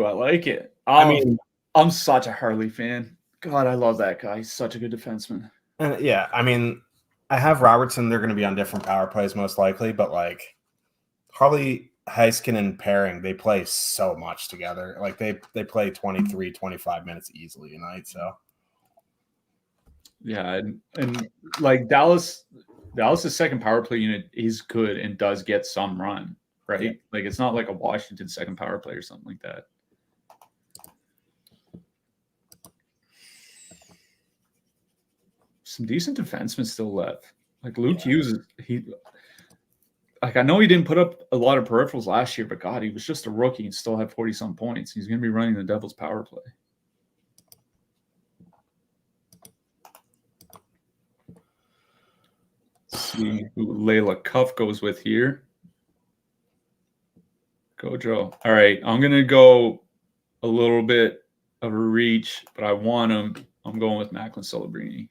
I like it. I'm such a Harley fan. God, I love that guy. He's such a good defenseman. And yeah, I mean, I have Robertson. They're going to be on different power plays most likely, but like Harley, Heiskanen pairing, they play so much together. Like they play 23, 25 minutes easily a night. So yeah, and like Dallas's second power play unit is good and does get some run, right? Yeah. Like it's not like a Washington second power play or something like that. Some decent defensemen still left. Like Luke Hughes, I know he didn't put up a lot of peripherals last year, but God, he was just a rookie and still had 40-some points. He's going to be running the Devils' power play. Let's see who Layla Cuff goes with here. Go, Joe. All right, I'm going to go a little bit of a reach, but I want him. I'm going with Macklin Celebrini.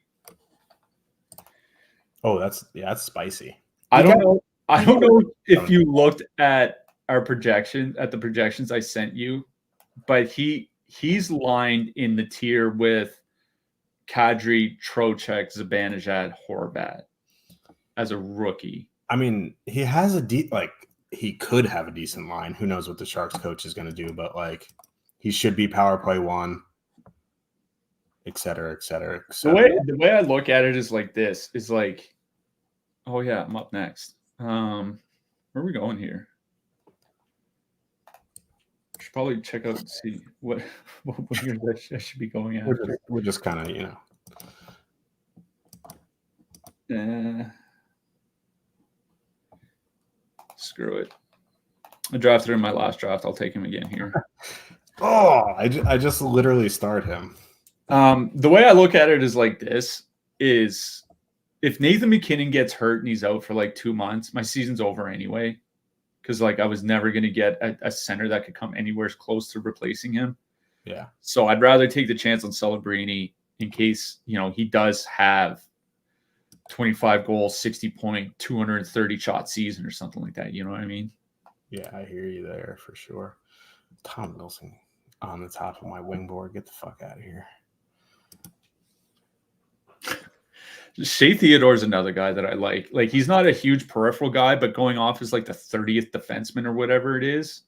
Oh, that's spicy. I don't know if you looked at the projections I sent you, but he's lined in the tier with Kadri, Trocheck, Zibanejad, Horvat as a rookie. I mean, he has he could have a decent line. Who knows what the Sharks coach is going to do, but like he should be power play 1, et cetera, et cetera, et cetera. The way I look at it is like this, is like, oh yeah, I'm up next. Where are we going here? I should probably check out and see what years I should be going after. We're just kind of, screw it. I drafted him in my last draft. I'll take him again here. I just literally started him. The way I look at it is like this, is if Nathan McKinnon gets hurt and he's out for like 2 months, my season's over anyway. Because like I was never going to get a center that could come anywhere close to replacing him. Yeah. So I'd rather take the chance on Celebrini in case, he does have 25 goals, 60 point, 230 shot season or something like that. You know what I mean? Yeah, I hear you there for sure. Tom Wilson on the top of my wing board. Get the fuck out of here. Shea Theodore's another guy that I like. Like, he's not a huge peripheral guy, but going off as like the 30th defenseman or whatever it is,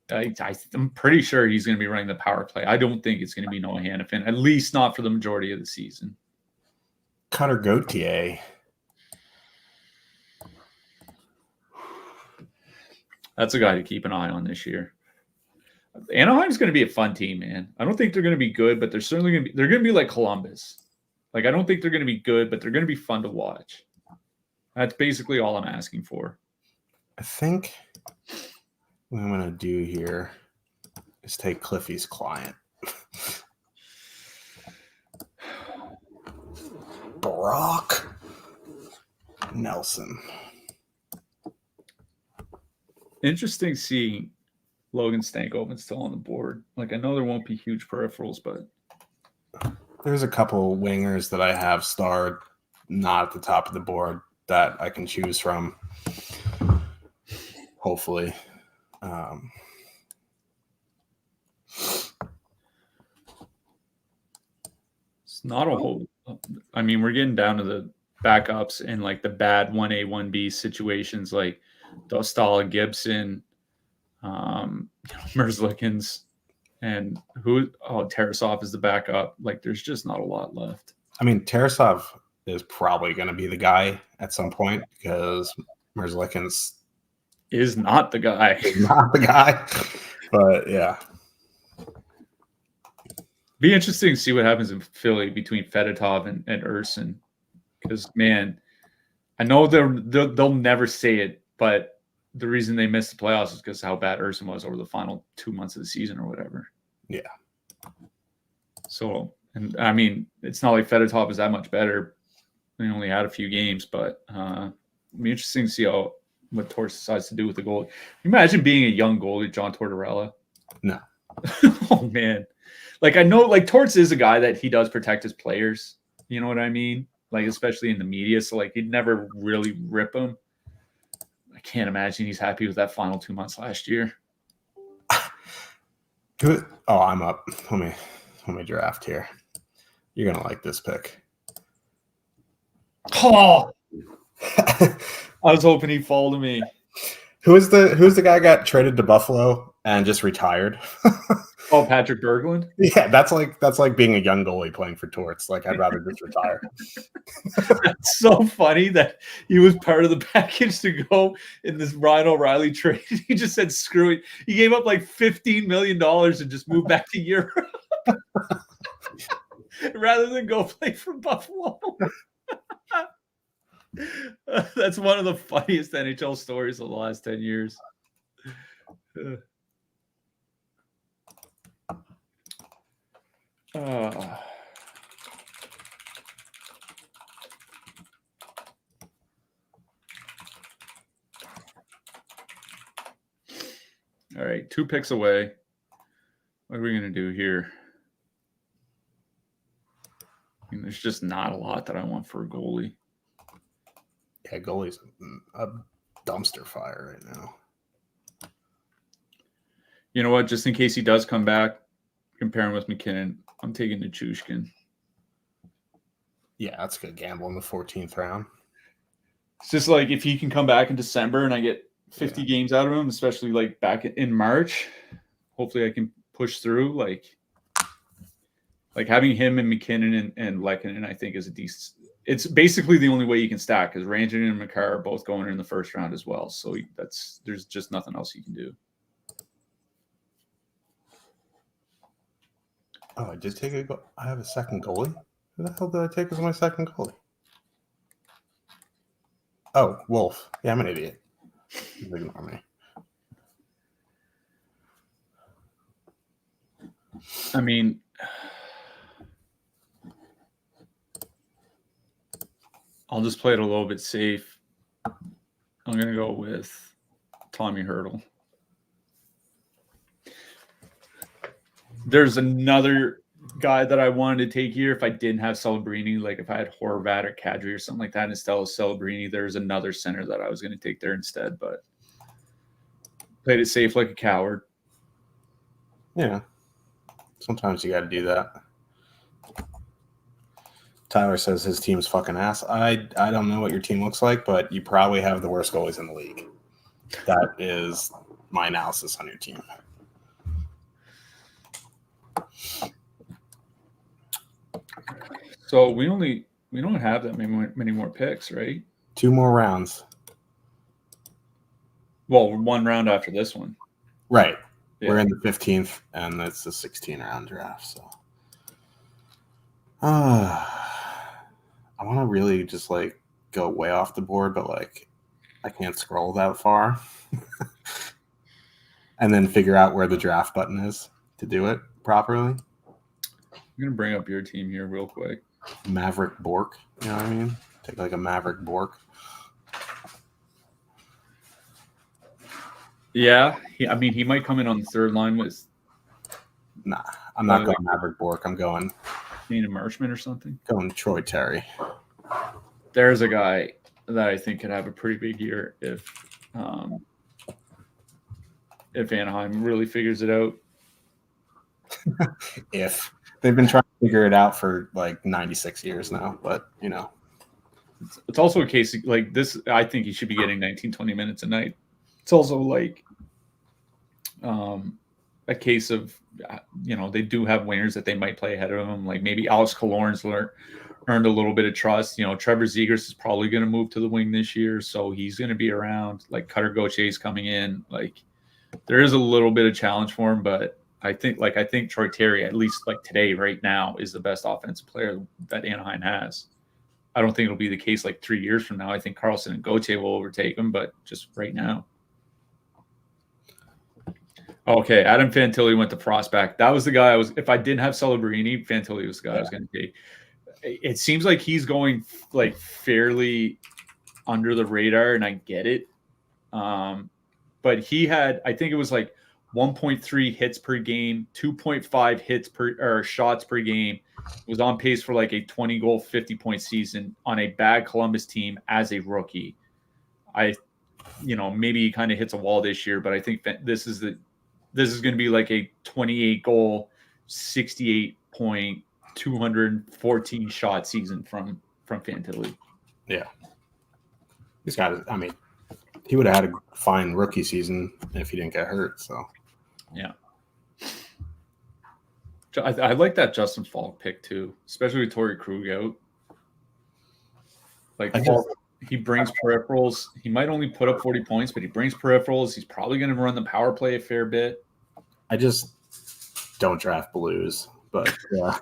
I'm pretty sure he's going to be running the power play. I don't think it's going to be Noah Hannafin, at least not for the majority of the season. Cutter Gauthier. That's a guy to keep an eye on this year. Anaheim's going to be a fun team, man. I don't think they're going to be good, but they're certainly going to be. They're going to be like Columbus. Like, I don't think they're going to be good, but they're going to be fun to watch. That's basically all I'm asking for. I think what I'm going to do here is take Cliffy's client. Brock Nelson. Interesting seeing Logan Stankoven's still on the board. Like, I know there won't be huge peripherals, but there's a couple wingers that I have starred not at the top of the board that I can choose from. Hopefully. it's not a whole. I mean, we're getting down to the backups and like the bad 1A, 1B situations like Dostal, Gibson, Merzlikins, and Tarasov is the backup. Like, there's just not a lot left. I mean, Tarasov is probably going to be the guy at some point because Merzlikins is not the guy. Not the guy. But yeah. Be interesting to see what happens in Philly between Fedotov and Urson. Because, man, I know they'll never say it, but the reason they missed the playoffs is because how bad Urson was over the final 2 months of the season or whatever. Yeah. So, and I mean, it's not like Fedotov is that much better. They only had a few games, but it'll be interesting to see what Torts decides to do with the goalie. Can you imagine being a young goalie, John Tortorella? No. Oh, man. Like, I know, like, Torts is a guy that he does protect his players. You know what I mean? Like, especially in the media. So, like, he'd never really rip them. I can't imagine he's happy with that final 2 months last year. Oh, I'm up. Let me draft here. You're gonna like this pick. Oh, I was hoping he'd fall to me. Who's the guy who got traded to Buffalo and just retired? Oh, Patrick Berglund? Yeah, that's like being a young goalie playing for Torts. Like, I'd rather just retire. That's so funny that he was part of the package to go in this Ryan O'Reilly trade. He just said, screw it. He gave up like $15 million and just moved back to Europe rather than go play for Buffalo. That's one of the funniest NHL stories of the last 10 years. All right, 2 picks away. What are we going to do here? I mean, there's just not a lot that I want for a goalie. Yeah, goalie's a dumpster fire right now. You know what? Just in case he does come back, comparing with McKinnon, I'm taking Nichushkin. Yeah, that's a good gamble in the 14th round. It's just like if he can come back in December and I get 50 games out of him, especially like back in March, hopefully I can push through. Like having him and McKinnon and Lehkonen, I think, is a decent. It's basically the only way you can stack because Rankin and Makar are both going in the first round as well. So there's just nothing else you can do. Oh, I did take I have a second goalie? Who the hell did I take as my second goalie? Oh, Wolf. Yeah, I'm an idiot. Ignore me. I mean, I'll just play it a little bit safe. I'm going to go with Tommy Hurdle. There's another guy that I wanted to take here if I didn't have Celebrini, like if I had Horvat or Kadri or something like that instead of Celebrini. There's another center that I was going to take there instead, but played it safe like a coward. Yeah. Sometimes you got to do that. Tyler says his team's fucking ass. I don't know what your team looks like, but you probably have the worst goalies in the league. That is my analysis on your team. So we don't have that many more picks, right? 2 more rounds. Well, 1 round after this one. Right. Yeah. We're in the 15th, and it's the 16-round draft. So, I want to really just like go way off the board, but like I can't scroll that far, and then figure out where the draft button is to do it properly. I'm gonna bring up your team here real quick. Maverick Bork, you know what I mean? Take like a Maverick Bork. Yeah, he might come in on the third line with. Nah, I'm not going Maverick Bork. I'm going Dana Marshman or something. Going Troy Terry. There's a guy that I think could have a pretty big year if Anaheim really figures it out. If they've been trying to figure it out for like 96 years now, but it's also a case like this. I think he should be getting 19, 20 minutes a night. It's also like a case of, they do have wingers that they might play ahead of him. Like maybe Alex Killorn's earned a little bit of trust. Trevor Zegras is probably going to move to the wing this year, so he's going to be around. Like Cutter Gauthier coming in. Like there is a little bit of challenge for him, but I think Troy Terry, at least like today, right now, is the best offensive player that Anaheim has. I don't think it'll be the case like 3 years from now. I think Carlson and Gauthier will overtake him, but just right now. Okay, Adam Fantilli went to prospect. That was the guy if I didn't have Celebrini, Fantilli was the guy I was going to take. It seems like he's going like fairly under the radar, and I get it. But he had, I think it was like 1.3 hits per game, 2.5 shots per game. Was on pace for like a 20-goal, 50-point season on a bad Columbus team as a rookie. Maybe he kind of hits a wall this year, but I think this is going to be like a 28-goal, 68-point, 214 shot season from Fantilli. Yeah, he's got it. I mean, he would have had a fine rookie season if he didn't get hurt. So, yeah, I like that Justin Falk pick too, especially with Torrey Krug out. Like he brings peripherals. He might only put up 40 points, but he brings peripherals. He's probably going to run the power play a fair bit. I just don't draft Blues, but yeah.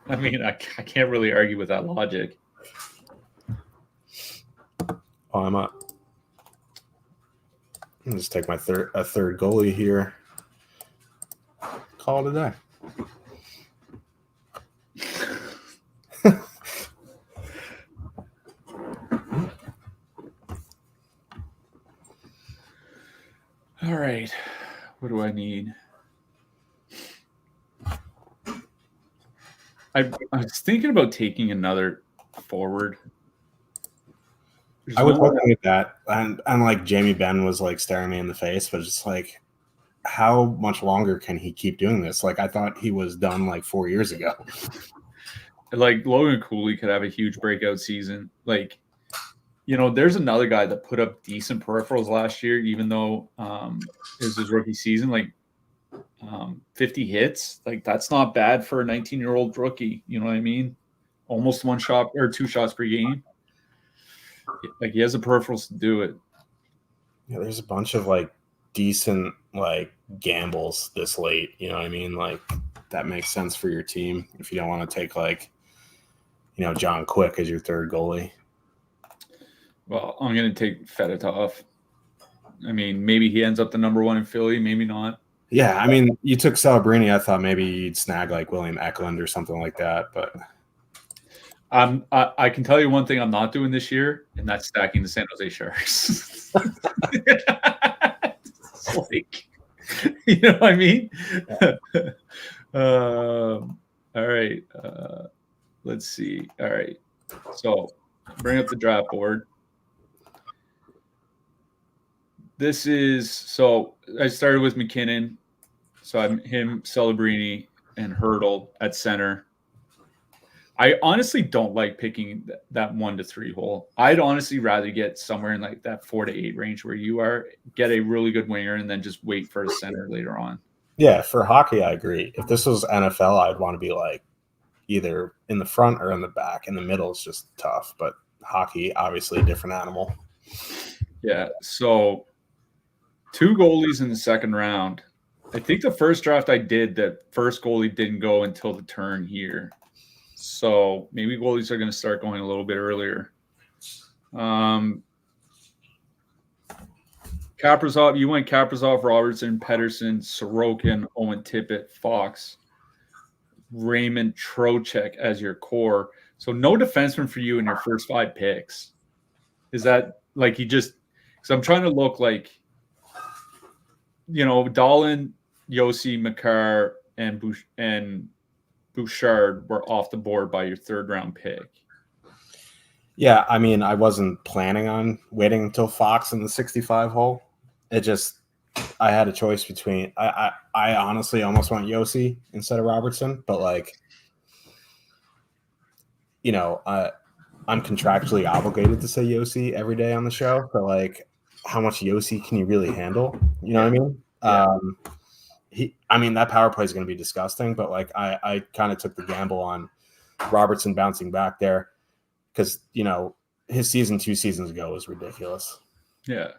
I mean, I can't really argue with that logic. Oh, I'm up. I'll just take my third goalie here. Call it a day. All right. What do I need? I was thinking about taking another forward. I was looking at that, and like Jamie Benn was like staring me in the face, but just like, how much longer can he keep doing this? Like, I thought he was done like 4 years ago. Like Logan Cooley could have a huge breakout season. Like, there's another guy that put up decent peripherals last year, even though it was his rookie season. Like 50 hits, like that's not bad for a 19-year-old rookie. You know what I mean? Almost 1 shot or 2 shots per game. Like he has the peripherals to do it. Yeah, there's a bunch of like decent like gambles this late. You know what I mean? Like that makes sense for your team if you don't want to take like, John Quick as your third goalie. Well, I'm going to take Fedotov. I mean, maybe he ends up the number 1 in Philly, maybe not. Yeah, I mean, you took Celebrini. I thought maybe you'd snag like William Eklund or something like that, but I can tell you one thing I'm not doing this year, and that's stacking the San Jose Sharks. It's like, you know what I mean? All right. Let's see. All right. So bring up the draft board. So I started with McKinnon. So I'm him, Celebrini, and Hurdle at center. I honestly don't like picking that 1 to 3 hole. I'd honestly rather get somewhere in like that 4 to 8 range where you are, get a really good winger, and then just wait for a center later on. Yeah, for hockey, I agree. If this was NFL, I'd want to be like either in the front or in the back. In the middle is just tough, but hockey, obviously a different animal. Yeah, so 2 goalies in the second round. I think the first draft I did, the first goalie didn't go until the turn here. So maybe goalies are going to start going a little bit earlier. Kaprizov, you went Kaprizov, Robertson, Pedersen, Sorokin, Owen Tippett, Fox, Raymond, Trocheck as your core. So no defenseman for you in your first 5 picks. Is that like because I'm trying to look like Dahlin, Yossi, McCarr, and Bouchard were off the board by your third round pick. Yeah, I mean, I wasn't planning on waiting until Fox in the 65 hole. I had a choice between. I honestly almost went Yossi instead of Robertson, but I'm contractually obligated to say Yossi every day on the show. So how much Yossi can you really handle? You know what I mean? Yeah. That power play is going to be disgusting, but I kind of took the gamble on Robertson bouncing back there because his season 2 seasons ago was ridiculous. Yeah,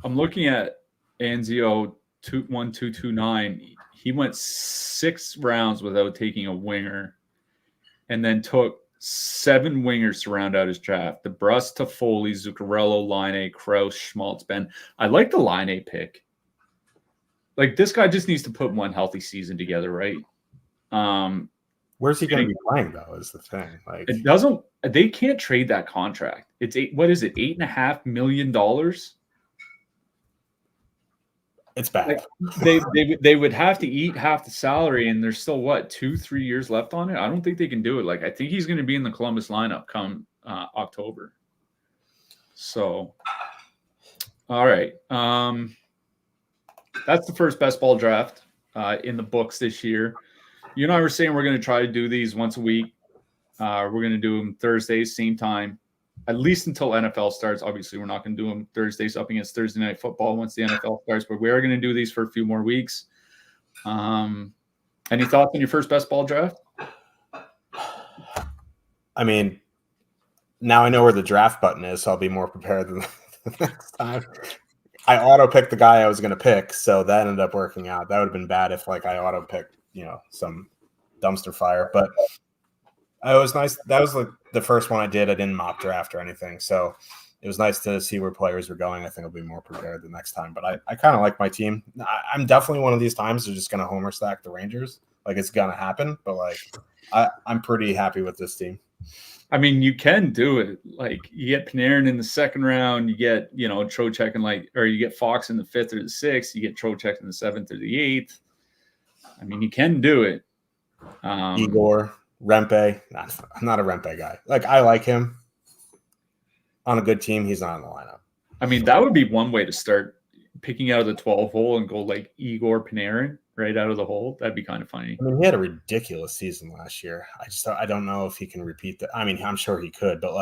I'm looking at Anzio 1229. He went 6 rounds without taking a winger, and then took 7 wingers to round out his draft: DeBrus, Toffoli, Zuccarello, Line, Krause, Schmaltz, Ben. I like the Line pick. This guy just needs to put one healthy season together, right? Where's he going to be playing though? Is the thing. It doesn't. They can't trade that contract. It's what is it? $8.5 million. It's bad. They would have to eat half the salary, and there's still 2-3 years left on it. I don't think they can do it. I think he's going to be in the Columbus lineup come October. So, all right. That's the first best ball draft in the books this year. You and I were saying we're going to try to do these once a week. We're going to do them Thursdays, same time, at least until NFL starts. Obviously, we're not going to do them Thursdays up against Thursday Night Football once the NFL starts, but we are going to do these for a few more weeks. Any thoughts on your first best ball draft? I mean, now I know where the draft button is, so I'll be more prepared than the next time. I auto-picked the guy I was going to pick, so that ended up working out. That would have been bad if I auto-picked, some dumpster fire. But it was nice. That was the first one I did. I didn't mock draft or anything, so it was nice to see where players were going. I think I'll be more prepared the next time. But I kind of like my team. I'm definitely one of these times they're just going to homer stack the Rangers. It's going to happen. But I'm pretty happy with this team. I mean, you can do it. You get Panarin in the second round, you get, Trocheck or you get Fox in the 5th or the 6th, you get Trocheck in the 7th or the 8th. I mean, you can do it. Igor, Rempe. I'm not a Rempe guy. I like him. On a good team, he's not in the lineup. I mean, that would be one way to start picking out of the 12 hole and go Igor Panarin right out of the hole. That'd be kind of funny. I mean, he had a ridiculous season last year. I don't know if he can repeat that. I mean, I'm sure he could, but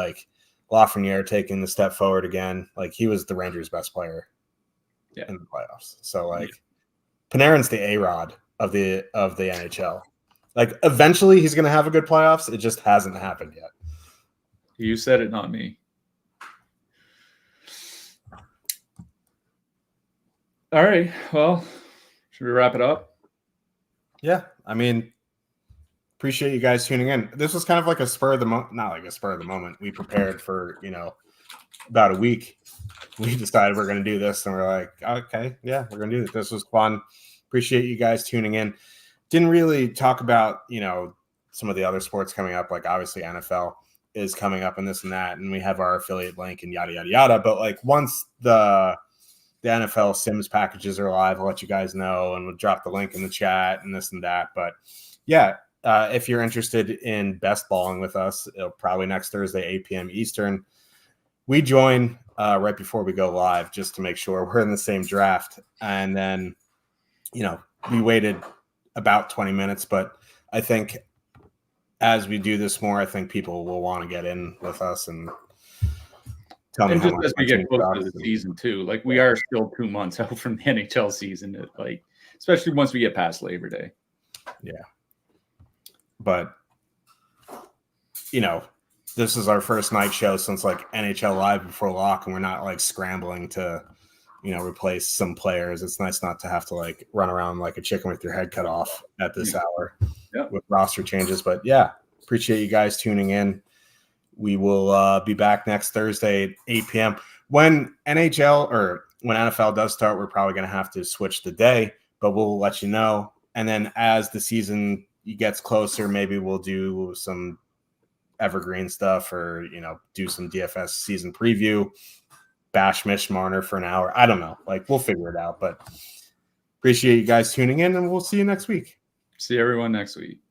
Lafreniere taking the step forward again, he was the Rangers' best player in the playoffs. So Panarin's the A-Rod of the NHL. Eventually he's going to have a good playoffs. It just hasn't happened yet. You said it, not me. All right. Well, should we wrap it up? Yeah. I mean, appreciate you guys tuning in. This was kind of a spur of the moment, not a spur of the moment. We prepared for, about a week. We decided we're going to do this and we're like, okay, yeah, we're going to do this. This was fun. Appreciate you guys tuning in. Didn't really talk about, some of the other sports coming up. Obviously NFL is coming up and this and that. And we have our affiliate link and yada, yada, yada. But once the NFL Sims packages are live, I'll let you guys know, and we'll drop the link in the chat and this and that. But yeah, if you're interested in best balling with us, it'll probably next Thursday, 8 p.m. Eastern. We join right before we go live just to make sure we're in the same draft. And then, we waited about 20 minutes, but I think as we do this more, I think people will want to get in with us and tell me how much. As we get closer to the season too, we are still 2 months out from the NHL season, especially once we get past Labor Day. Yeah. But, this is our first night show since NHL Live before lock, and we're not scrambling to, replace some players. It's nice not to have to run around like a chicken with your head cut off at this hour with roster changes. But yeah, appreciate you guys tuning in. We will be back next Thursday at 8 p.m. When NFL does start, we're probably going to have to switch the day, but we'll let you know. And then as the season gets closer, maybe we'll do some evergreen stuff or, do some DFS season preview, bash Mitch Marner for an hour. I don't know. We'll figure it out. But Appreciate you guys tuning in, and we'll see you next week. See everyone next week.